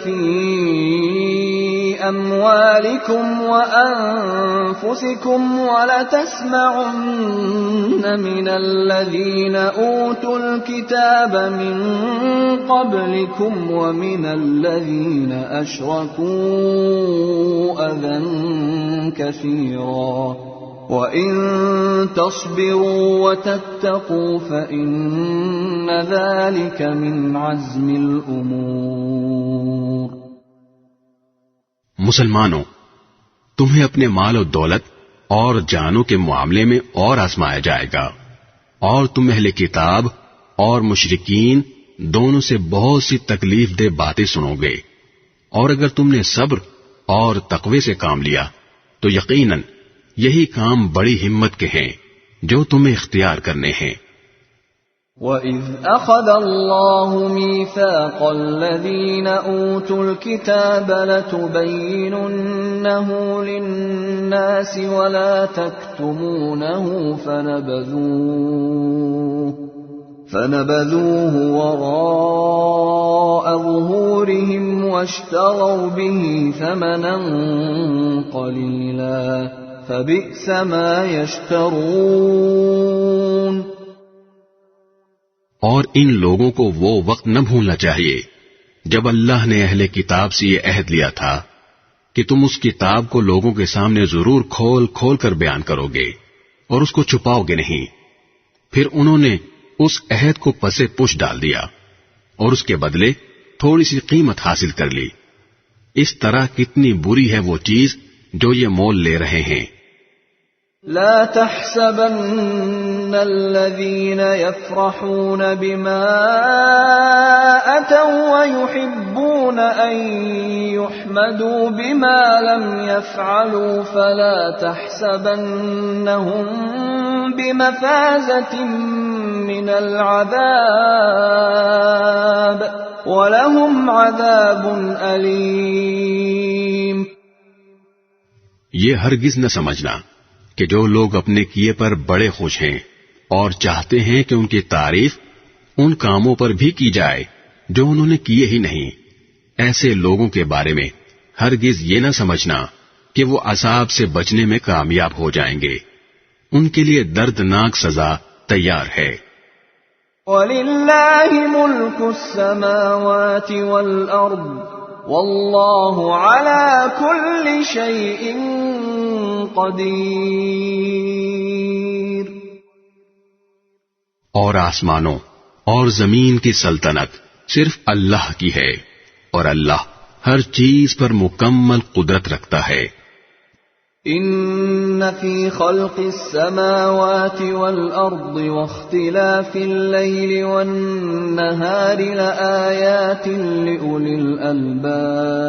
فِي أَمْوَالِكُمْ وَأَنفُسِكُمْ وَلَتَسْمَعُنَّ مِنَ الَّذِينَ أُوتُوا الْكِتَابَ مِنْ قَبْلِكُمْ وَمِنَ الَّذِينَ أَشْرَكُوا أَذًى كَثِيرًا وَإِن تَصْبِرُوا وَتَتَّقُوا فَإِنَّ ذَلِكَ مِنْ عَزْمِ الْأُمُورِ. مسلمانوں، تمہیں اپنے مال و دولت اور جانوں کے معاملے میں اور آزمایا جائے گا، اور تم اہل کتاب اور مشرکین دونوں سے بہت سی تکلیف دہ باتیں سنو گے، اور اگر تم نے صبر اور تقوی سے کام لیا تو یقیناً یہی کام بڑی ہمت کے ہیں جو تمہیں اختیار کرنے ہیں. وَإِذْ أَخَذَ اللَّهُ مِيثَاقَ الَّذِينَ أُوتُوا الْكِتَابَ لَتُبَيِّنُنَّهُ لِلنَّاسِ وَلَا تَكْتُمُونَهُ فَنَبَذُوهُ وَرَاءَ ظُهُورِهِمْ وَاشْتَرَوْا بِهِ ثَمَنًا قَلِيلًا فَبِئْسَ مَا يَشْتَرُونَ. اور ان لوگوں کو وہ وقت نہ بھولنا چاہیے جب اللہ نے اہل کتاب سے یہ عہد لیا تھا کہ تم اس کتاب کو لوگوں کے سامنے ضرور کھول کھول کر بیان کرو گے اور اس کو چھپاؤ گے نہیں. پھر انہوں نے اس عہد کو پسے پش ڈال دیا اور اس کے بدلے تھوڑی سی قیمت حاصل کر لی. اس طرح کتنی بری ہے وہ چیز جو یہ مول لے رہے ہیں. لا تحسبن الذين يفرحون بما أتوا ويحبون أن يحمدوا بما لم يفعلوا فلا تحسبنهم بمفازة من العذاب ولهم عذاب أليم. یہ ہرگز نہ سمجھنا کہ جو لوگ اپنے کیے پر بڑے خوش ہیں اور چاہتے ہیں کہ ان کی تعریف ان کاموں پر بھی کی جائے جو انہوں نے کیے ہی نہیں، ایسے لوگوں کے بارے میں ہرگز یہ نہ سمجھنا کہ وہ عذاب سے بچنے میں کامیاب ہو جائیں گے. ان کے لیے دردناک سزا تیار ہے. وَلِلَّهِ مُلْكُ السَّمَاوَاتِ وَالْأَرْضِ وَاللَّهُ عَلَى كُلِّ شَيْءٍ قدیر. اور آسمانوں اور زمین کی سلطنت صرف اللہ کی ہے اور اللہ ہر چیز پر مکمل قدرت رکھتا ہے. ان فی خلق السماوات والارض واختلاف الليل والنهار لآیات لأولی الالباب.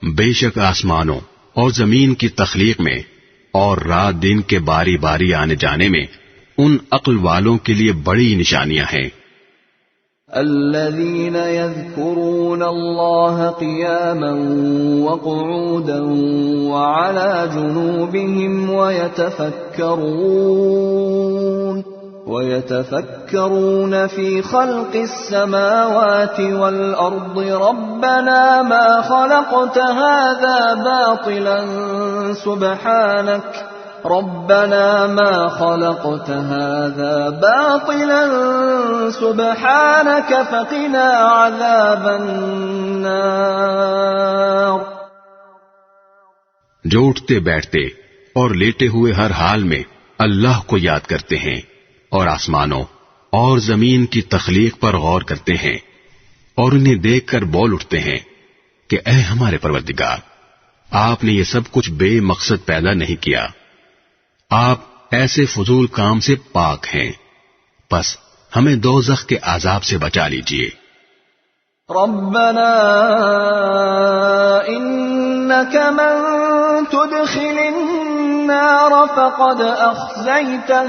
بے شک آسمانوں اور زمین کی تخلیق میں اور رات دن کے باری باری آنے جانے میں ان عقل والوں کے لیے بڑی نشانیاں ہیں. الذين يذكرون الله قياما وقعودا وعلى جنوبهم ويتفكرون في خلق السماوات والأرض ربنا ما خلقت هذا باطلا سبحانك فقنا عذاب النار. جو اٹھتے بیٹھتے اور لیٹے ہوئے ہر حال میں اللہ کو یاد کرتے ہیں اور آسمانوں اور زمین کی تخلیق پر غور کرتے ہیں اور انہیں دیکھ کر بول اٹھتے ہیں کہ اے ہمارے پروردگار، آپ نے یہ سب کچھ بے مقصد پیدا نہیں کیا، آپ ایسے فضول کام سے پاک ہیں، بس ہمیں دوزخ کے عذاب سے بچا لیجیے۔ ربنا انك من تدخل النار فقد اخزيته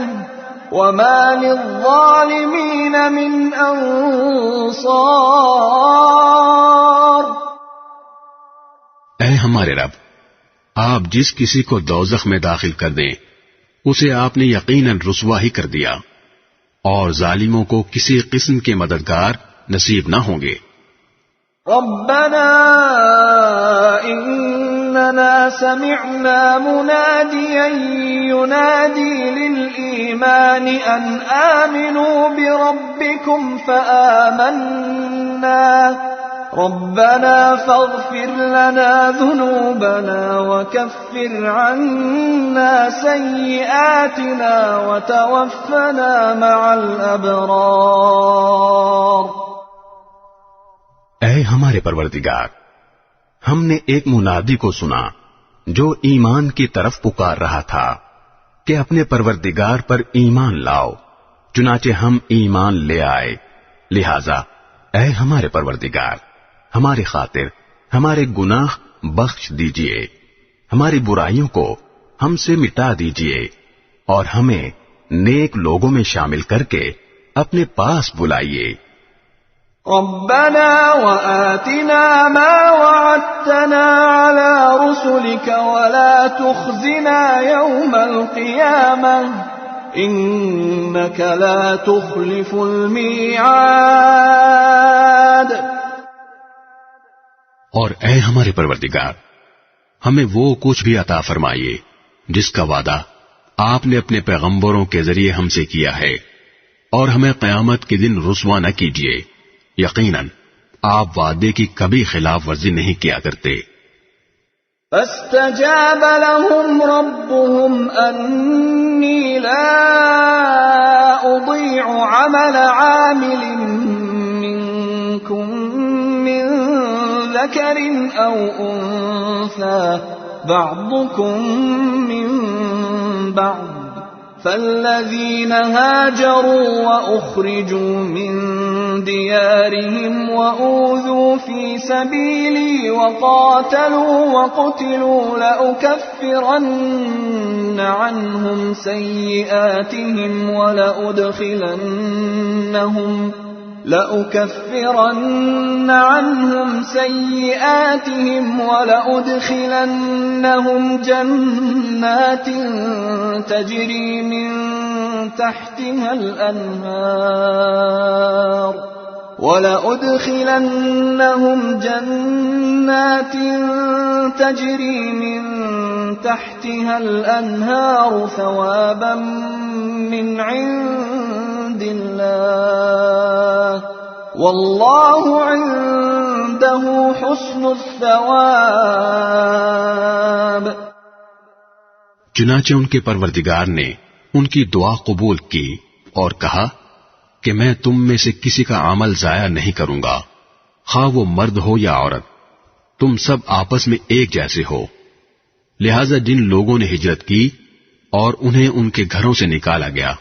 وما للظالمين من انصار۔ اے ہمارے رب، آپ جس کسی کو دوزخ میں داخل کر دیں اسے آپ نے یقیناً رسوا ہی کر دیا، اور ظالموں کو کسی قسم کے مددگار نصیب نہ ہوں گے۔ ربنا اننا سمعنا مناديا ينادي للإيمان ان آمنوا بربكم فآمنا ربنا فاغفر لنا ذنوبنا وكفر عنا سيئاتنا وتوفنا مع الأبرار۔ اے ہمارے پروردگار، ہم نے ایک منادی کو سنا جو ایمان کی طرف پکار رہا تھا کہ اپنے پروردگار پر ایمان لاؤ، چنانچہ ہم ایمان لے آئے، لہذا اے ہمارے پروردگار، ہماری خاطر ہمارے گناہ بخش دیجئے، ہماری برائیوں کو ہم سے مٹا دیجئے، اور ہمیں نیک لوگوں میں شامل کر کے اپنے پاس بلائیے۔ ربنا وآتنا ما وعدتنا على رسلك ولا تخزنا يوم القيامة إنك لا تخلف الميعاد۔ اور اے ہمارے پروردگار، ہمیں وہ کچھ بھی عطا فرمائیے جس کا وعدہ آپ نے اپنے پیغمبروں کے ذریعے ہم سے کیا ہے، اور ہمیں قیامت کے دن رسوا نہ کیجیے، یقیناً آپ وعدے کی کبھی خلاف ورزی نہیں کیا کرتے۔ فاستجاب لهم ربهم أني لا أضيع عمل عامل منكم من ذكر أو أنثى بعضكم من بعض، فالذين هاجروا وأخرجوا من ديارهم وأوذوا في سبيلي وقاتلوا وقتلوا لأكفرن عنهم سيئاتهم ولأدخلنهم جنات تجري من تحتها الأنهار ثوابا من عند الله والله عنده حسن الثواب۔ چنانچہ ان کے پروردگار نے ان کی دعا قبول کی اور کہا کہ میں تم میں سے کسی کا عمل ضائع نہیں کروں گا، خواہ وہ مرد ہو یا عورت، تم سب آپس میں ایک جیسے ہو۔ لہذا جن لوگوں نے ہجرت کی اور انہیں ان کے گھروں سے نکالا گیا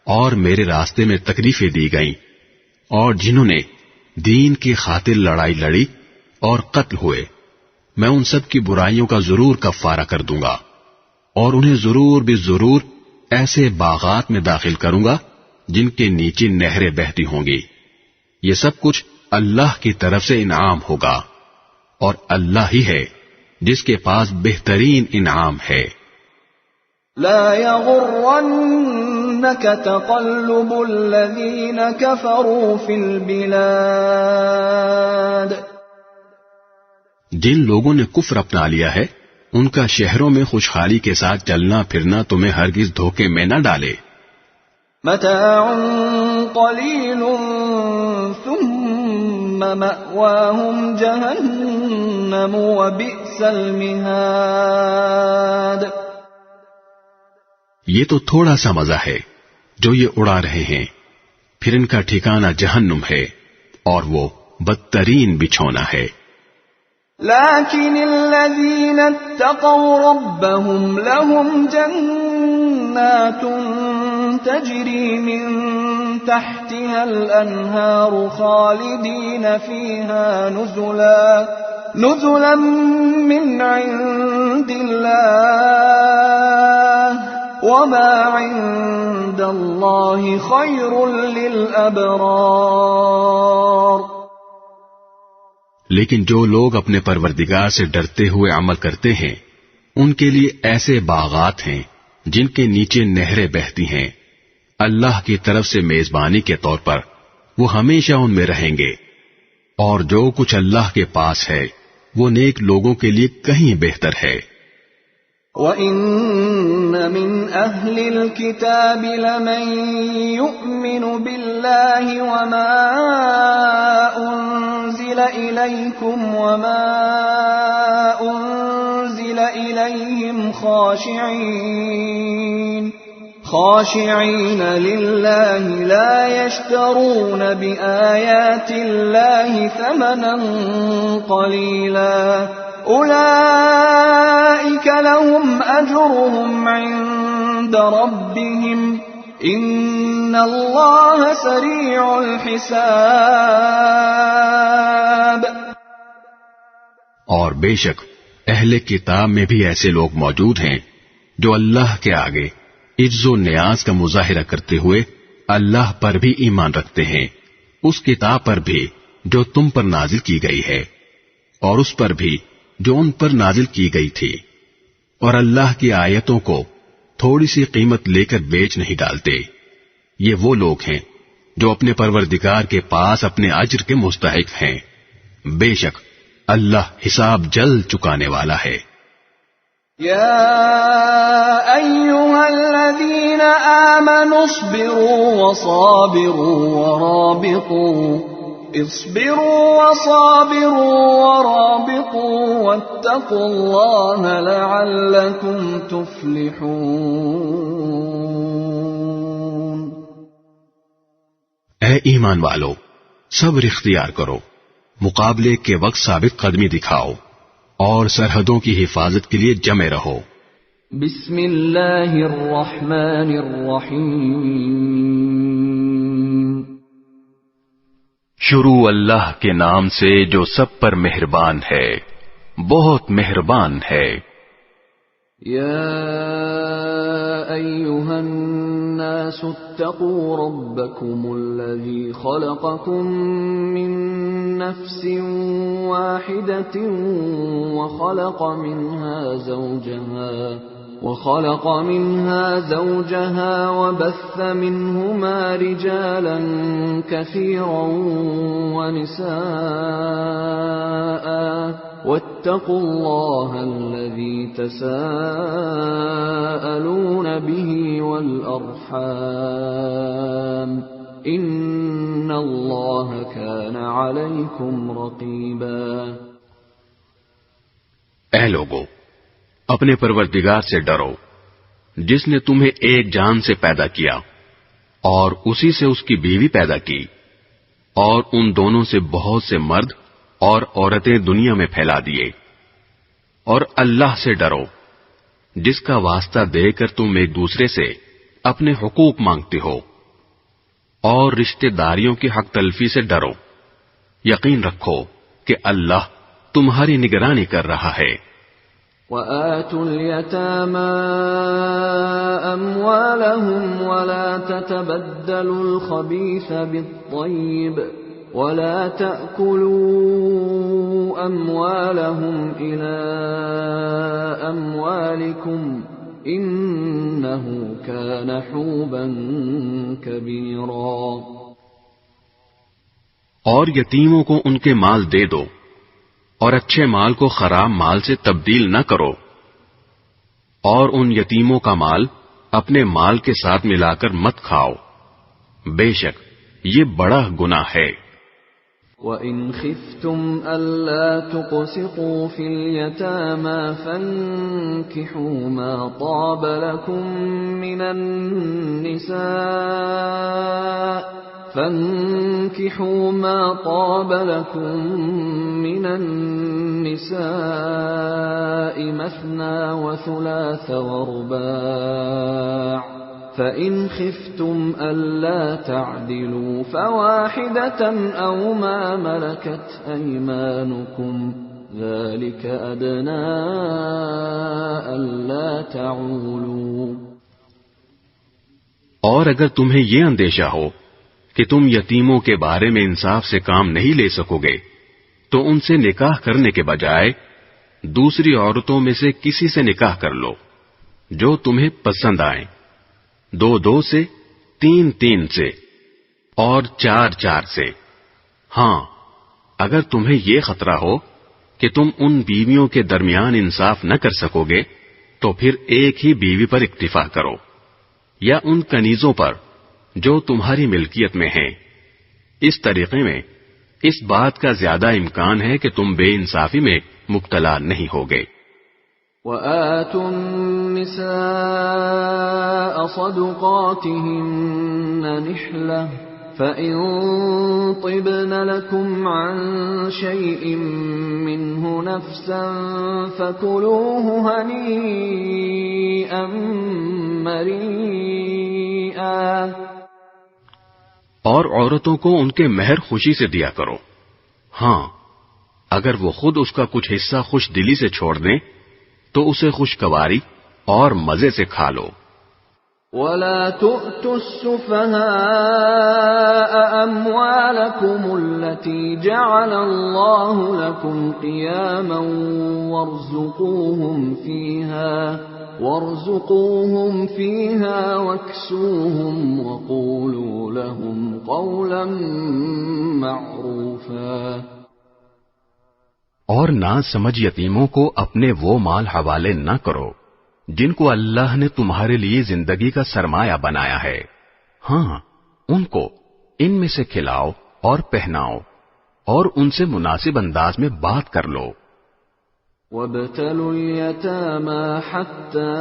اور میرے راستے میں تکلیفیں دی گئیں، اور جنہوں نے دین کی خاطر لڑائی لڑی اور قتل ہوئے، میں ان سب کی برائیوں کا ضرور کفارہ کر دوں گا، اور انہیں ضرور بھی ضرور ایسے باغات میں داخل کروں گا جن کے نیچے نہریں بہتی ہوں گی۔ یہ سب کچھ اللہ کی طرف سے انعام ہوگا، اور اللہ ہی ہے جس کے پاس بہترین انعام ہے۔ لا يغرنك تقلب الذين كفروا في البلاد۔ جن لوگوں نے کفر اپنا لیا ہے ان کا شہروں میں خوشحالی کے ساتھ چلنا پھرنا تمہیں ہرگز دھوکے میں نہ ڈالے۔ متاع قلیل ثم مأواهم جهنم وبئس المهاد. یہ تو تھوڑا سا مزہ ہے جو یہ اڑا رہے ہیں، پھر ان کا ٹھکانہ جہنم ہے اور وہ بدترین بچھونا ہے. لكن الذين اتقوا ربهم لهم جنات تجري من تحتها الأنهار خالدين فيها نزلا من عند الله وما عند الله خير للأبرار. لیکن جو لوگ اپنے پروردگار سے ڈرتے ہوئے عمل کرتے ہیں ان کے لیے ایسے باغات ہیں جن کے نیچے نہریں بہتی ہیں، اللہ کی طرف سے میزبانی کے طور پر وہ ہمیشہ ان میں رہیں گے، اور جو کچھ اللہ کے پاس ہے وہ نیک لوگوں کے لیے کہیں بہتر ہے. وَإِنَّ مِنْ أَهْلِ الْكِتَابِ لَمَنْ يُؤْمِنُ بِاللَّهِ وَمَا أُنْزِلَ إِلَيْكُمْ وَمَا أُنْزِلَ إِلَيْهِمْ خاشعين لله لا يشترون بآيات الله ثمنا قليلا أولئك لهم أجرهم عند ربهم إن الله سريع الحساب. اور بے شک اہل کتاب میں بھی ایسے لوگ موجود ہیں جو اللہ کے آگے عجز و نیاز کا مظاہرہ کرتے ہوئے اللہ پر بھی ایمان رکھتے ہیں، اس کتاب پر بھی جو تم پر نازل کی گئی ہے اور اس پر بھی جو ان پر نازل کی گئی تھی، اور اللہ کی آیتوں کو تھوڑی سی قیمت لے کر بیچ نہیں ڈالتے. یہ وہ لوگ ہیں جو اپنے پروردگار کے پاس اپنے اجر کے مستحق ہیں. بے شک اللہ حساب جلد چکانے والا ہے. يا أيها الذين آمنوا اصبروا وصابروا ورابطوا واتقوا الله لعلكم تفلحون. اے ایمان والو، صبر اختیار کرو، مقابلے کے وقت ثابت قدمی دکھاؤ اور سرحدوں کی حفاظت کے لیے جمے رہو. بسم اللہ الرحمن الرحیم. شروع اللہ کے نام سے جو سب پر مہربان ہے، بہت مہربان ہے. یا ایھا الناس اتقوا ربکم الذی خلقکم من نفس واحدة وخلق منها زوجها وبث منهما رجالا كثيرا ونساء واتقوا الله الذي تساءلون به والأرحام ان اللہ کان علیکم رقیبا. اے لوگو، اپنے پروردگار سے ڈرو جس نے تمہیں ایک جان سے پیدا کیا اور اسی سے اس کی بیوی پیدا کی، اور ان دونوں سے بہت سے مرد اور عورتیں دنیا میں پھیلا دیے. اور اللہ سے ڈرو جس کا واسطہ دے کر تم ایک دوسرے سے اپنے حقوق مانگتے ہو، اور رشتہ داریوں کی حق تلفی سے ڈرو. یقین رکھو کہ اللہ تمہاری نگرانی کر رہا ہے. وَآتُوا الْيَتَامَى أَمْوَالَهُمْ وَلَا تَتَبَدَّلُوا الْخَبِيثَ بِالطَّيِّبِ وَلَا تَأْكُلُوا أَمْوَالَهُمْ إِلَى أَمْوَالِكُمْ إِنَّهُ كَانَ حُوبًا كَبِيرًا. اور یتیموں کو ان کے مال دے دو، اور اچھے مال کو خراب مال سے تبدیل نہ کرو، اور ان یتیموں کا مال اپنے مال کے ساتھ ملا کر مت کھاؤ، بے شک یہ بڑا گناہ ہے. وَإِنْ خِفْتُمْ أَلَّا تُقْسِطُوا فِي الْيَتَامَى فَانكِحُوا مَا طَابَ لَكُم مِّنَ النِّسَاءِ مَثْنَىٰ وَثُلَاثَ وَرُبَاعَ، فَإِنْ خِفْتُمْ أَلَّا تَعْدِلُوا فَوَاحِدَةً أَوْ مَا مَلَكَتْ أَيْمَانُكُمْ ذَلِكَ أَدْنَىٰ أَلَّا تَعُولُوا۔ اور اگر تمہیں یہ اندیشہ ہو کہ تم یتیموں کے بارے میں انصاف سے کام نہیں لے سکو گے تو ان سے نکاح کرنے کے بجائے دوسری عورتوں میں سے کسی سے نکاح کر لو جو تمہیں پسند آئیں، 2 سے، 3 سے اور 4 سے۔ ہاں، اگر تمہیں یہ خطرہ ہو کہ تم ان بیویوں کے درمیان انصاف نہ کر سکو گے تو پھر ایک ہی بیوی پر اکتفا کرو، یا ان کنیزوں پر جو تمہاری ملکیت میں ہیں۔ اس طریقے میں اس بات کا زیادہ امکان ہے کہ تم بے انصافی میں مبتلا نہیں ہوگے۔ وَآتُوا النِّسَاءَ صَدُقَاتِهِنَّ نِحْلَةً فَإِن طِبْنَ لَكُمْ عَن شَيْءٍ مِّنْهُ نَفْسًا فَكُلُوهُ هَنِيئًا مَّرِيئًا۔ اور عورتوں کو ان کے مہر خوشی سے دیا کرو، ہاں اگر وہ خود اس کا کچھ حصہ خوش دلی سے چھوڑ دیں تو اسے خوشگواری اور مزے سے کھا لو۔ وَلَا تُؤْتُوا السُّفَهَاءَ أَمْوَالَكُمُ الَّتِي جَعَلَ اللَّهُ لَكُمْ قِيَامًا وَارْزُقُوهُمْ فِيهَا وَاكْسُوهُمْ وَقُولُوا لَهُمْ قَوْلًا مَّعْرُوفًا۔ اور نہ سمجھ یتیموں کو اپنے وہ مال حوالے نہ کرو جن کو اللہ نے تمہارے لیے زندگی کا سرمایہ بنایا ہے، ہاں ان کو ان میں سے کھلاؤ اور پہناؤ اور ان سے مناسب انداز میں بات کر لو۔ وَابْتَلُوا الْيَتَامَى حَتَّى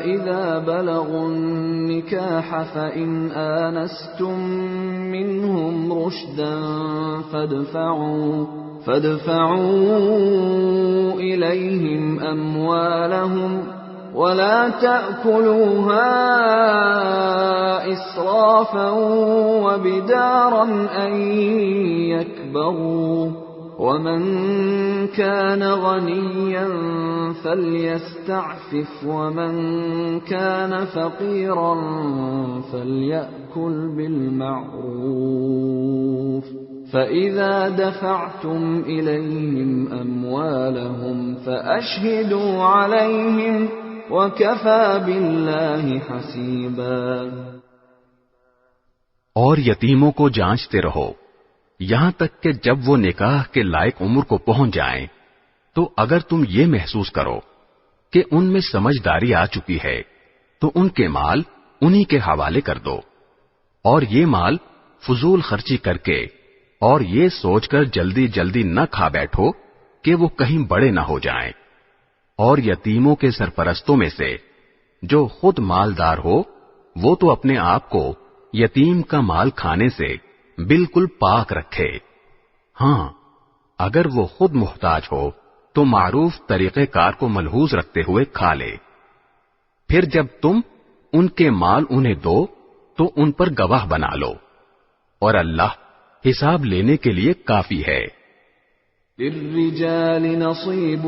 إِذَا بَلَغُوا النِّكَاحَ فَإِنْ آنَسْتُم مِّنْهُمْ رُشْدًا فَادْفَعُوا إِلَيْهِمْ أَمْوَالَهُمْ وَلَا تَأْكُلُوهَا إِسْرَافًا وَبِدَارًا أَن يَكْبَرُوا، وَمَن كَانَ غَنِيًّا فَلْيَسْتَعْفِفْ وَمَن كَانَ فَقِيرًا فَلْيَأْكُلْ بِالْمَعْرُوفِ، فَإِذَا دَفَعْتُمْ إِلَيْهِمْ أَمْوَالَهُمْ فَأَشْهِدُوا عَلَيْهِمْ وَكَفَى بِاللَّهِ حَسِيبًا۔ اور یتیموں کو جانچتے رہو یہاں تک کہ جب وہ نکاح کے لائق عمر کو پہنچ جائیں، تو اگر تم یہ محسوس کرو کہ ان میں سمجھداری آ چکی ہے تو ان کے مال انہی کے حوالے کر دو، اور یہ مال فضول خرچی کر کے اور یہ سوچ کر جلدی جلدی نہ کھا بیٹھو کہ وہ کہیں بڑے نہ ہو جائیں۔ اور یتیموں کے سرپرستوں میں سے جو خود مالدار ہو وہ تو اپنے آپ کو یتیم کا مال کھانے سے بالکل پاک رکھے، ہاں اگر وہ خود محتاج ہو تو معروف طریقہ کار کو ملحوظ رکھتے ہوئے کھا لے، پھر جب تم ان کے مال انہیں دو تو ان پر گواہ بنا لو، اور اللہ حساب لینے کے لیے کافی ہے۔ للرجال نصيب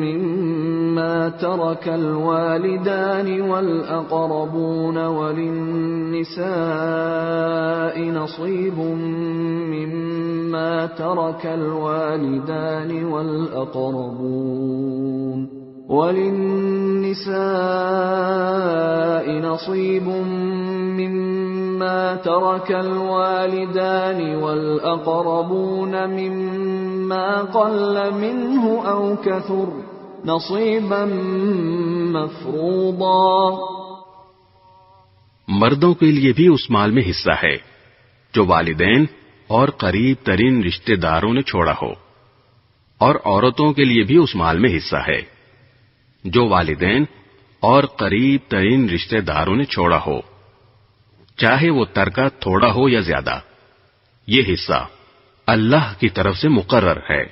مما ترك الوالدان والأقربون وللنساء نصيب مما ترك الوالدان والأقربون مما قل منه أو كثر نصيبا مفروضا۔ مردوں کے لیے بھی اس مال میں حصہ ہے جو والدین اور قریب ترین رشتے داروں نے چھوڑا ہو، اور عورتوں کے لیے بھی اس مال میں حصہ ہے جو والدین اور قریب ترین رشتے داروں نے چھوڑا ہو، چاہے وہ ترکہ تھوڑا ہو یا زیادہ، یہ حصہ اللہ کی طرف سے مقرر ہے۔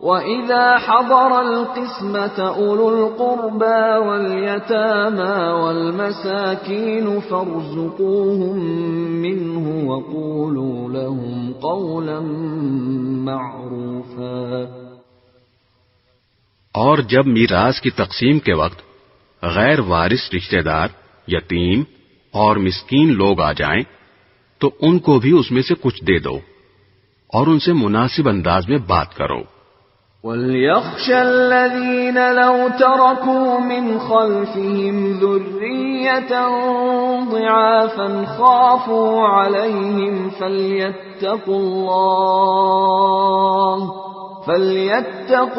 وَإِذَا حَضَرَ الْقِسْمَةَ أُولُو الْقُرْبَى وَالْيَتَامَى وَالْمَسَاكِينُ فَارْزُقُوهُم مِّنْهُ وَقُولُوا لَهُمْ قَوْلًا مَّعْرُوفًا۔ اور جب میراث کی تقسیم کے وقت غیر وارث رشتہ دار، یتیم اور مسکین لوگ آ جائیں تو ان کو بھی اس میں سے کچھ دے دو اور ان سے مناسب انداز میں بات کرو۔ وَلْيَخْشَ الَّذِينَ لَوْ تَرَكُوا مِنْ خَلْفِهِمْ ذُرِّيَّةً ضِعَافًا خَافُوا عَلَيْهِمْ فَلْيَتَّقُوا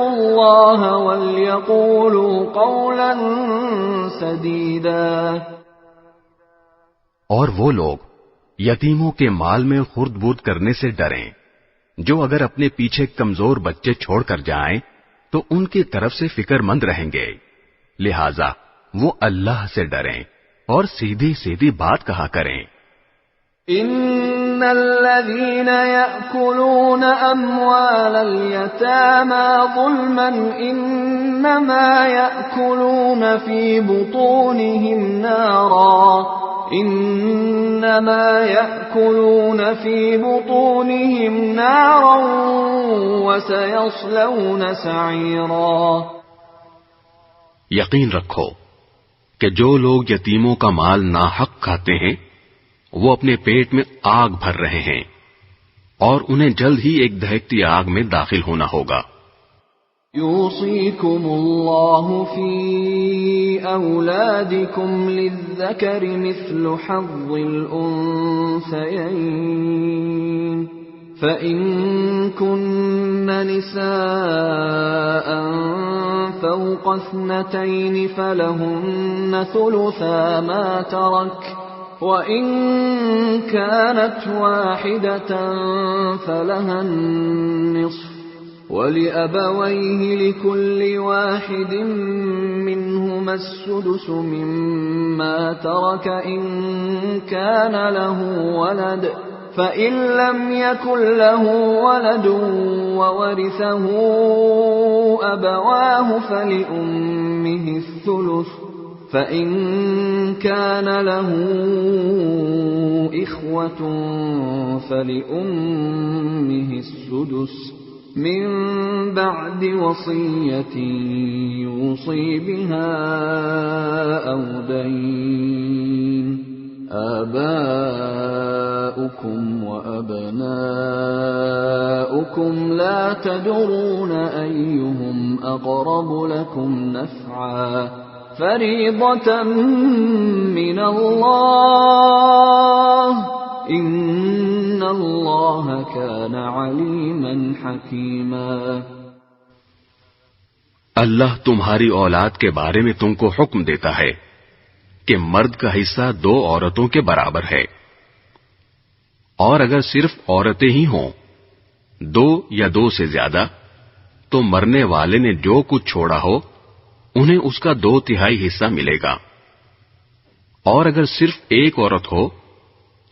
اللَّهَ وَلْيَقُولُوا قَوْلًا سَدِيدًا۔ اور وہ لوگ یتیموں کے مال میں خرد برد کرنے سے ڈریں جو اگر اپنے پیچھے کمزور بچے چھوڑ کر جائیں تو ان کی طرف سے فکر مند رہیں گے، لہذا وہ اللہ سے ڈریں اور سیدھی سیدھی بات کہا کریں۔ ان الذين يأكلون اموال اليتامى ظلما انما يأكلون في بطونهم نارا وسيصلون سعيرا۔ یقین رکھو کہ جو لوگ یتیموں کا مال ناحق کھاتے ہیں وہ اپنے پیٹ میں آگ بھر رہے ہیں اور انہیں جلد ہی ایک دہکتی آگ میں داخل ہونا ہوگا۔ يوصيكم الله في أولادكم للذكر مثل حظ الأنثيين فإن كن نساء فوق 2 فلهن ثلثا ما ترك وَإِن كَانَتْ وَاحِدَةً فَلَهَا النِّصْفُ وَلِأَبَوَيْهِ لِكُلِّ وَاحِدٍ مِّنْهُمَا السُّدُسُ مِمَّا تَرَكَ إِن كَانَ لَهُ وَلَدٌ فَإِن لَّمْ يَكُن لَّهُ وَلَدٌ وَوَرِثَهُ أَبَوَاهُ فَلِأُمِّهِ الثُّلُثُ فَإِن كَانَ لَهُ إِخْوَةٌ فَلِأُمِّهِ السُّدُسُ مِن بَعْدِ وَصِيَّةٍ يُوصِي بِهَا أَوْ دَيْنٍ آباؤكم وأبناؤكم لا تدرون أيهم أقرب لكم نفعا فريضة من الله إن الله كان عليما حكيما۔ اللہ تمہاری اولاد کے بارے میں تم کو حکم دیتا ہے کہ مرد کا حصہ 2 عورتوں کے برابر ہے، اور اگر صرف عورتیں ہی ہوں 2 یا 2 سے زیادہ تو مرنے والے نے جو کچھ چھوڑا ہو انہیں اس کا 2/3 حصہ ملے گا، اور اگر صرف ایک عورت ہو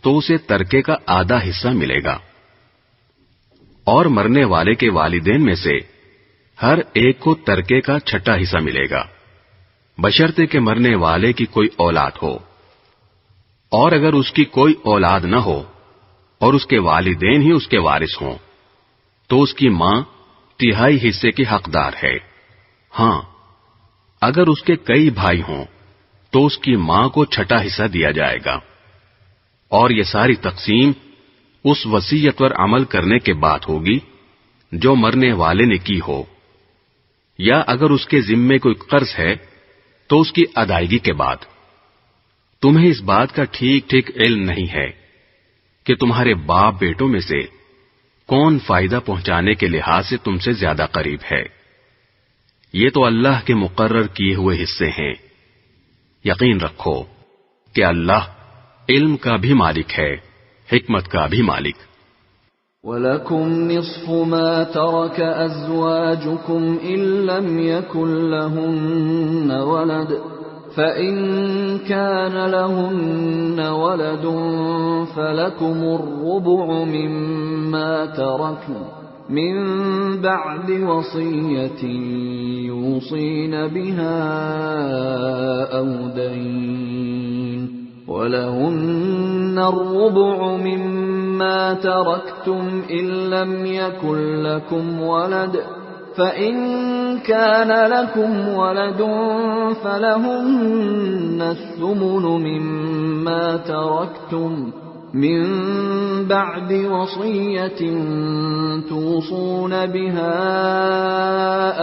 تو اسے ترکے کا آدھا حصہ ملے گا، اور مرنے والے کے والدین میں سے ہر ایک کو ترکے کا 6واں حصہ ملے گا، بشرطے کہ مرنے والے کی کوئی اولاد ہو، اور اگر اس کی کوئی اولاد نہ ہو اور اس کے والدین ہی اس کے وارث ہوں تو اس کی ماں 3/4 حصے کی حقدار ہے۔ ہاں، اگر اس کے کئی بھائی ہوں تو اس کی ماں کو 6واں حصہ دیا جائے گا، اور یہ ساری تقسیم اس وصیت پر عمل کرنے کے بعد ہوگی جو مرنے والے نے کی ہو، یا اگر اس کے ذمے کوئی قرض ہے تو اس کی ادائیگی کے بعد۔ تمہیں اس بات کا ٹھیک ٹھیک علم نہیں ہے کہ تمہارے باپ بیٹوں میں سے کون فائدہ پہنچانے کے لحاظ سے تم سے زیادہ قریب ہے، یہ تو اللہ کے مقرر کیے ہوئے حصے ہیں۔ یقین رکھو کہ اللہ علم کا بھی مالک ہے، حکمت کا بھی مالک۔ وَلَكُمْ نِصْفُ مَا تَرَكَ أَزْوَاجُكُمْ إِن لَّمْ يَكُن لَّهُنَّ وَلَدٌ فَإِن كَانَ لَهُنَّ وَلَدٌ فَلَكُمُ الرُّبُعُ مِمَّا تَرَكْنَ مِن بَعْدِ وَصِيَّةٍ يُوصِينَ بِهَا أَوْ دَيْنٍ وَلَهُنَّ الرُّبُعُ مِمَّا تَرَكْتُمْ إِن لَّمْ يَكُن لَّكُمْ وَلَدٌ فَإِن كَانَ لَكُمْ وَلَدٌ فَلَهُنَّ الثُّمُنُ مِمَّا تَرَكْتُمْ مِن بَعْدِ وَصِيَّةٍ تُوصُونَ بِهَا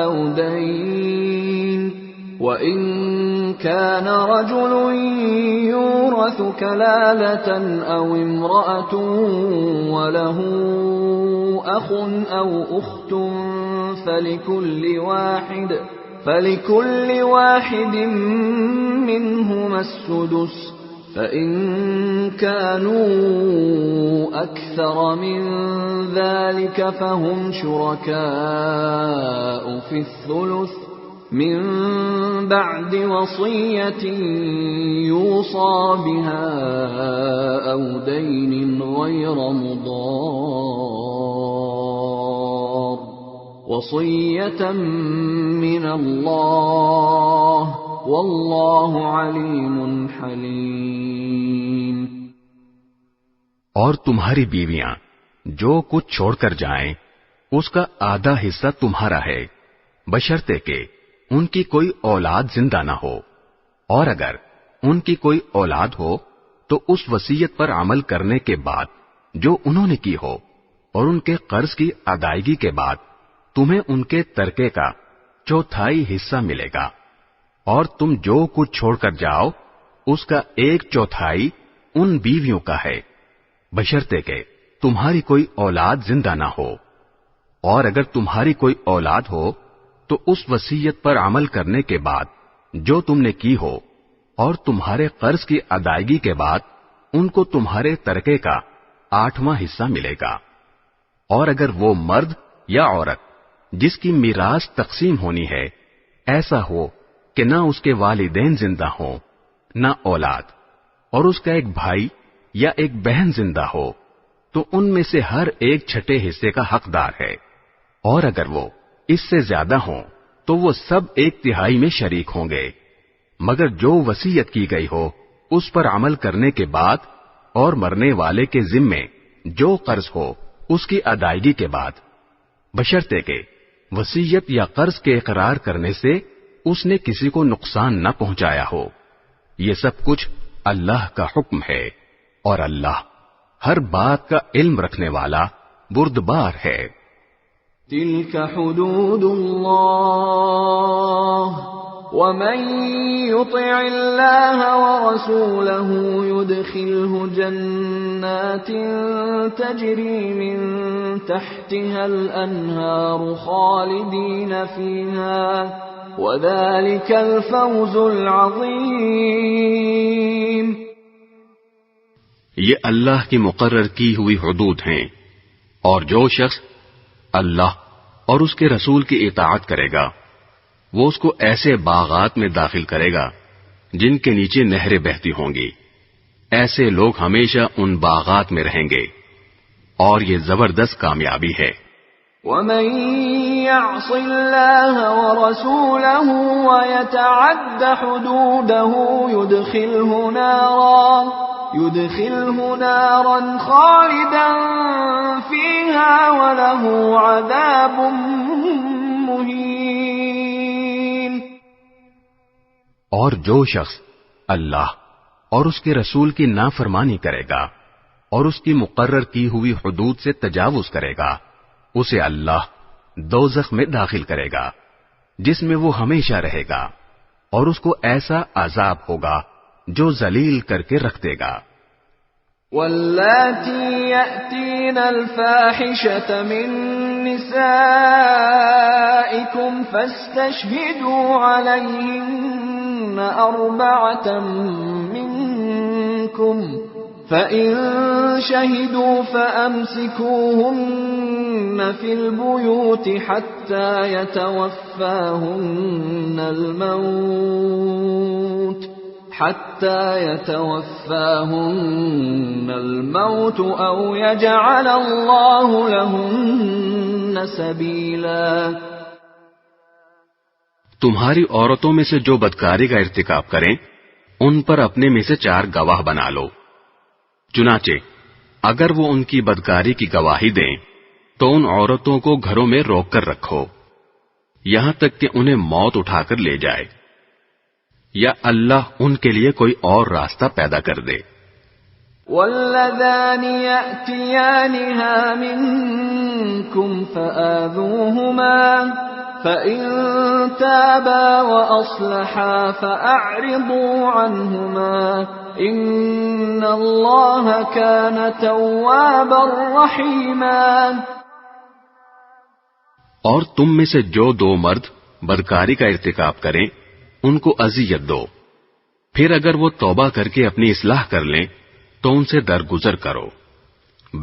أَوْ دَيْنٍ وَإِن كَانَ رَجُلٌ يُورَثُ كَلَالَةً أَوْ امْرَأَةٌ وَلَهُ أَخٌ أَوْ أُخْتٌ فَلِكُلِّ واحد منهما السُّدُسُ فَإِن كَانُوا أَكْثَرَ مِن ذَلِكَ فَهُمْ شُرَكَاءُ فِي الثُّلُثِ من بعد وصية يوصى بها أو دين غير مضار وصية من الله والله عليم حليم۔ اور تمہاری بیویاں جو کچھ چھوڑ کر جائیں اس کا آدھا حصہ تمہارا ہے، بشرطے کہ ان کی کوئی اولاد زندہ نہ ہو، اور اگر ان کی کوئی اولاد ہو تو اس وصیت پر عمل کرنے کے بعد جو انہوں نے کی ہو اور ان کے قرض کی ادائیگی کے بعد تمہیں ان کے ترکے کا چوتھائی حصہ ملے گا، اور تم جو کچھ چھوڑ کر جاؤ اس کا 1/4 ان بیویوں کا ہے، بشرطے کہ تمہاری کوئی اولاد زندہ نہ ہو، اور اگر تمہاری کوئی اولاد ہو تو اس وصیت پر عمل کرنے کے بعد جو تم نے کی ہو اور تمہارے قرض کی ادائیگی کے بعد ان کو تمہارے ترکے کا 8واں حصہ ملے گا۔ اور اگر وہ مرد یا عورت جس کی میراث تقسیم ہونی ہے ایسا ہو کہ نہ اس کے والدین زندہ ہوں نہ اولاد، اور اس کا ایک بھائی یا ایک بہن زندہ ہو، تو ان میں سے ہر 1/6 حصے کا حقدار ہے، اور اگر وہ اس سے زیادہ ہوں تو وہ سب 1/3 میں شریک ہوں گے، مگر جو وصیت کی گئی ہو اس پر عمل کرنے کے بعد اور مرنے والے کے ذمے جو قرض ہو اس کی ادائیگی کے بعد، بشرطے کہ وصیت یا قرض کے اقرار کرنے سے اس نے کسی کو نقصان نہ پہنچایا ہو۔ یہ سب کچھ اللہ کا حکم ہے، اور اللہ ہر بات کا علم رکھنے والا بردبار ہے۔ تلك حدود الله ومن يطع الله ورسوله يدخله جنات تجري من تحتها الأنهار خالدين فيها وذلك الفوز العظيم۔ یہ اللہ کی مقرر کی ہوئی حدود ہیں، اور جو شخص اللہ اور اس کے رسول کی اطاعت کرے گا وہ اس کو ایسے باغات میں داخل کرے گا جن کے نیچے نہریں بہتی ہوں گی، ایسے لوگ ہمیشہ ان باغات میں رہیں گے، اور یہ زبردست کامیابی ہے۔ وَمَن يَعْصِ اللَّهَ وَرَسُولَهُ وَيَتَعَدَّ حُدُودَهُ يُدْخِلْهُ نَارًا خَالِدًا فِيهَا وَلَهُ عَذَابٌ مُهِينٌ۔ اور جو شخص اللہ اور اس کے رسول کی نافرمانی کرے گا اور اس کی مقرر کی ہوئی حدود سے تجاوز کرے گا اسے اللہ دوزخ میں داخل کرے گا جس میں وہ ہمیشہ رہے گا، اور اس کو ایسا عذاب ہوگا جو ذلیل کر کے رکھ دے گا۔ واللاتی یأتین الفاحشة من نسائکم فاستشہدوا علیہن 4 منکم فَإِن شَهِدُوا فَأَمْسِكُوهُنَّ فِي الْبُيُوتِ حَتَّى يَتَوَفَّاهُنَّ الْمَوْتُ أَوْ يَجْعَلَ اللَّهُ لَهُنَّ سَبِيلًا۔ تمہاری عورتوں میں سے جو بدکاری کا ارتکاب کریں ان پر اپنے میں سے 4 گواہ بنا لو۔ چنانچہ اگر وہ ان کی بدکاری کی گواہی دیں تو ان عورتوں کو گھروں میں روک کر رکھو یہاں تک کہ انہیں موت اٹھا کر لے جائے، یا اللہ ان کے لیے کوئی اور راستہ پیدا کر دے۔ وَاللَّذَانِ يَأْتِيَانِهَا مِنكُمْ فَآذُوهُمَا فَإِن تَابَا وَأَصْلَحَا فَأَعْرِضُوا عَنْهُمَا إِنَّ اللَّهَ كَانَ تَوَّابًا رَحِيمًا۔ اور تم میں سے جو 2 مرد بدکاری کا ارتکاب کریں ان کو اذیت دو، پھر اگر وہ توبہ کر کے اپنی اصلاح کر لیں تو ان سے درگزر کرو،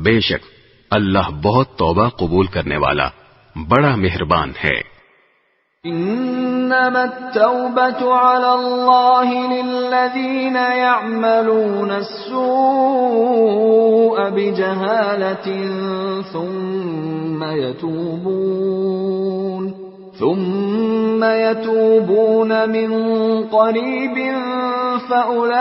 بے شک اللہ بہت توبہ قبول کرنے والا بڑا مہربان ہے۔ انما التوبة على الله للذين يعملون السوء بجهالة ثم يتوبون من قريب فأولئك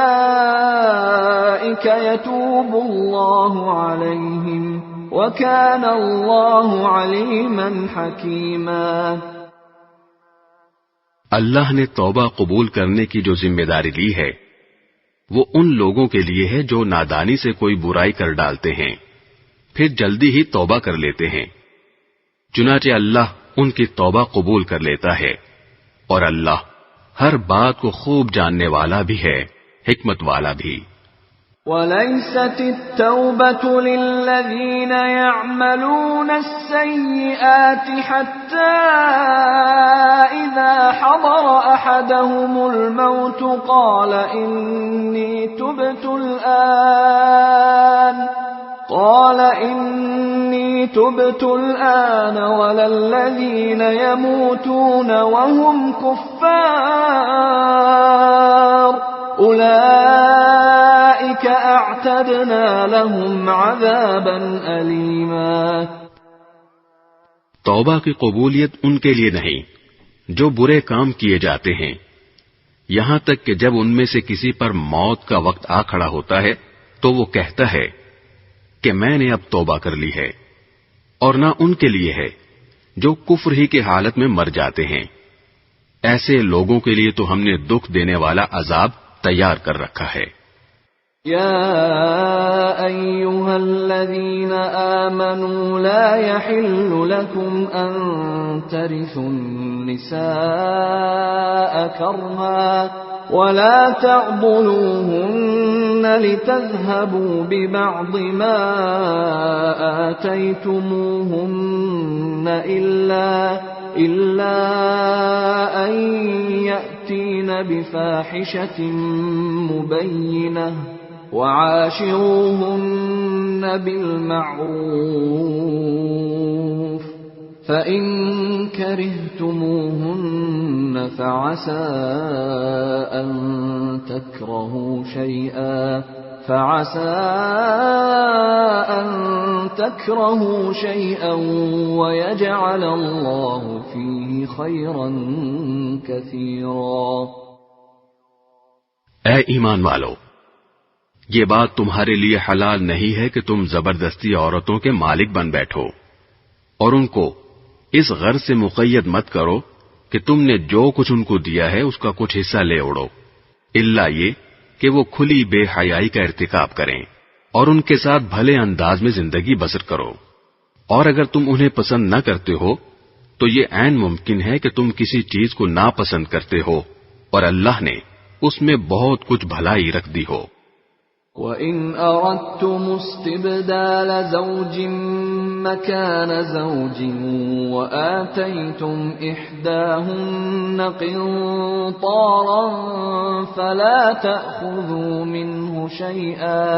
يتوب الله عليهم وكان الله عليما حكيما۔ اللہ نے توبہ قبول کرنے کی جو ذمہ داری لی ہے وہ ان لوگوں کے لیے ہے جو نادانی سے کوئی برائی کر ڈالتے ہیں پھر جلدی ہی توبہ کر لیتے ہیں، چنانچہ اللہ ان کی توبہ قبول کر لیتا ہے، اور اللہ ہر بات کو خوب جاننے والا بھی ہے، حکمت والا بھی۔ وَلَيْسَتِ التَّوْبَةُ لِلَّذِينَ يَعْمَلُونَ السَّيِّئَاتِ حَتَّى إِذَا حَضَرَ أَحَدَهُمُ الْمَوْتُ قَالَ إِنِّي تُبْتُ الْآنَ وَلَا الَّذِينَ يَمُوتُونَ وَهُمْ كُفَّارٌ أُولَئِكَ أَعْتَدْنَا لَهُمْ عَذَابًا أَلِيمًا۔ توبہ کی قبولیت ان کے لیے نہیں جو برے کام کیے جاتے ہیں، یہاں تک کہ جب ان میں سے کسی پر موت کا وقت آ کھڑا ہوتا ہے تو وہ کہتا ہے کہ میں نے اب توبہ کر لی ہے، اور نہ ان کے لیے ہے جو کفر ہی کی حالت میں مر جاتے ہیں، ایسے لوگوں کے لیے تو ہم نے دکھ دینے والا عذاب تیار کر رکھا ہے۔ يا أيها الذين آمنوا لا يحل لكم أن ترثوا النساء كرها ولا تعضلوهن لتذهبوا ببعض ما آتيتموهن إلا أن يأتين بفاحشة مبينة وعاشروهن بالمعروف فإن كرهتموهن فعسى أن تكرهوا شيئا ويجعل الله فيه خيرا كثيرا۔ اے ایمان والو، یہ بات تمہارے لیے حلال نہیں ہے کہ تم زبردستی عورتوں کے مالک بن بیٹھو، اور ان کو اس غرض سے مقید مت کرو کہ تم نے جو کچھ ان کو دیا ہے اس کا کچھ حصہ لے اڑو، الا یہ کہ وہ کھلی بے حیائی کا ارتکاب کریں اور ان کے ساتھ بھلے انداز میں زندگی بسر کرو، اور اگر تم انہیں پسند نہ کرتے ہو تو یہ عین ممکن ہے کہ تم کسی چیز کو ناپسند کرتے ہو اور اللہ نے اس میں بہت کچھ بھلائی رکھ دی ہو۔ وَإِنْ أَرَدْتُمُ اسْتِبْدَالَ زَوْجٍ مَّكَانَ زَوْجٍ وَآتَيْتُمْ إِحْدَاهُنَّ قِنطَارًا فَلَا تَأْخُذُوا مِنْهُ شَيْئًا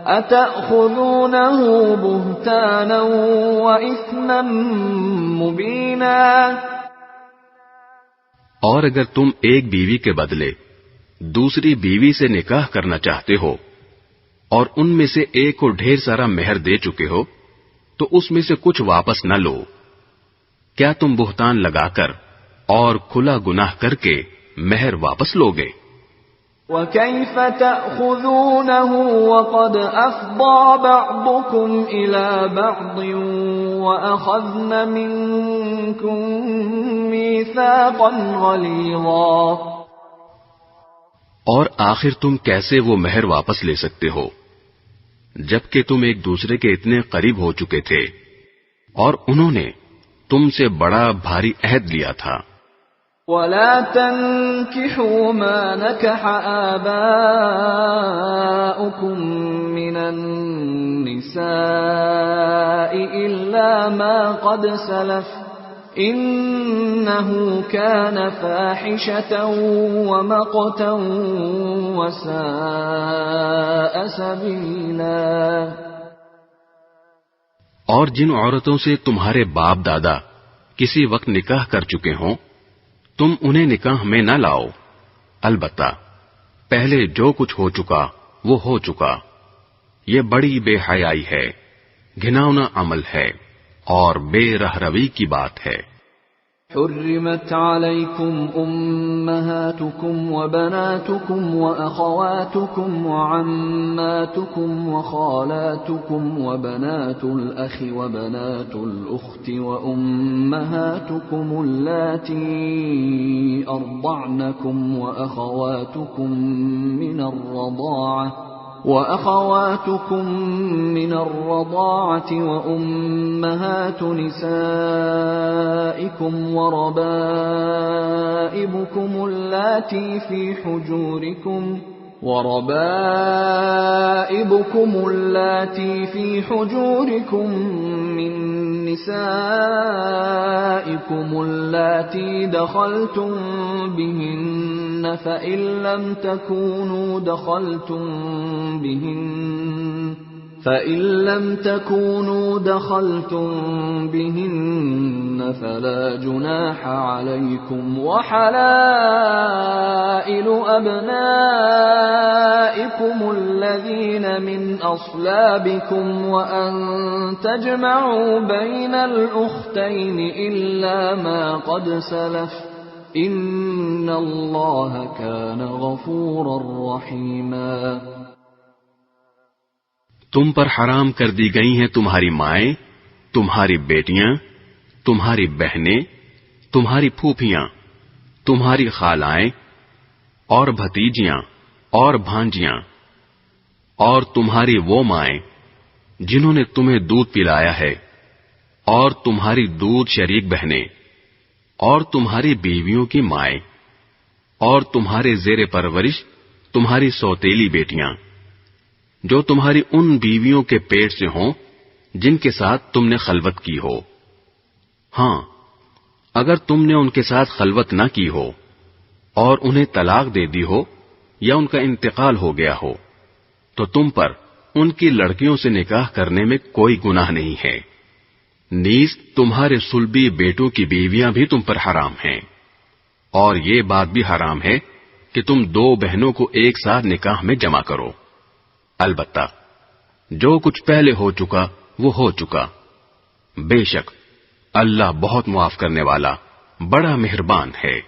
أتأخذونه بهتانا وإثما مبينا. اور اگر تم ایک بیوی کے بدلے دوسری بیوی سے نکاح کرنا چاہتے ہو اور ان میں سے ایک کو ڈھیر سارا مہر دے چکے ہو تو اس میں سے کچھ واپس نہ لو. کیا تم بہتان لگا کر اور کھلا گناہ کر کے مہر واپس لوگے؟ وَكَيْفَ تَأْخُذُونَهُ وَقَدْ أَفْضَىٰ بَعْضُكُمْ إِلَىٰ بَعْضٍ وَأَخَذْنَ مِنكُم مِّيثَاقًا غَلِيظًا. اور آخر تم کیسے وہ مہر واپس لے سکتے ہو جبکہ تم ایک دوسرے کے اتنے قریب ہو چکے تھے اور انہوں نے تم سے بڑا بھاری عہد لیا تھا. وَلَا تَنكِحُوا مَا نَكَحَ آبَاؤُكُم مِّنَ النِّسَاءِ إِلَّا مَا قَدْ سَلَفَ إِنَّهُ كَانَ فَاحِشَةً وَمَقْتًا وَسَاءَ سَبِيلًا. اور جن عورتوں سے تمہارے باپ دادا کسی وقت نکاح کر چکے ہوں تم انہیں نکاح میں نہ لاؤ. البتہ پہلے جو کچھ ہو چکا وہ ہو چکا. یہ بڑی بے حیائی ہے، گھناؤنا عمل ہے اور بے رہروی کی بات ہے. حرمت عليكم أمهاتكم وبناتكم وأخواتكم وعماتكم وخالاتكم وبنات الأخ وبنات الأخت وأمهاتكم اللاتي أرضعنكم وأخواتكم من الرضاعة وأمهات نسائكم وربائبكم اللاتي في حجوركم من نسائكم اللاتي دخلتم بهن فإن لم تكونوا دخلتم بهن فلا جناح عليكم وحلائل أبنائكم الذين من أصلابكم وأن تجمعوا بين الأختين إلا ما قد سلف إن الله كان غفورا رحيما. تم پر حرام کر دی گئی ہیں تمہاری مائیں، تمہاری بیٹیاں، تمہاری بہنیں، تمہاری پھوپھیاں، تمہاری خالائیں اور بھتیجیاں اور بھانجیاں، اور تمہاری وہ مائیں جنہوں نے تمہیں دودھ پلایا ہے، اور تمہاری دودھ شریک بہنیں، اور تمہاری بیویوں کی مائیں، اور تمہارے زیر پرورش تمہاری سوتیلی بیٹیاں جو تمہاری ان بیویوں کے پیٹ سے ہوں جن کے ساتھ تم نے خلوت کی ہو. ہاں، اگر تم نے ان کے ساتھ خلوت نہ کی ہو اور انہیں طلاق دے دی ہو یا ان کا انتقال ہو گیا ہو تو تم پر ان کی لڑکیوں سے نکاح کرنے میں کوئی گناہ نہیں ہے. نیز تمہارے صلبی بیٹوں کی بیویاں بھی تم پر حرام ہیں، اور یہ بات بھی حرام ہے کہ تم دو بہنوں کو ایک ساتھ نکاح میں جمع کرو. البتہ جو کچھ پہلے ہو چکا وہ ہو چکا. بے شک اللہ بہت معاف کرنے والا، بڑا مہربان ہے.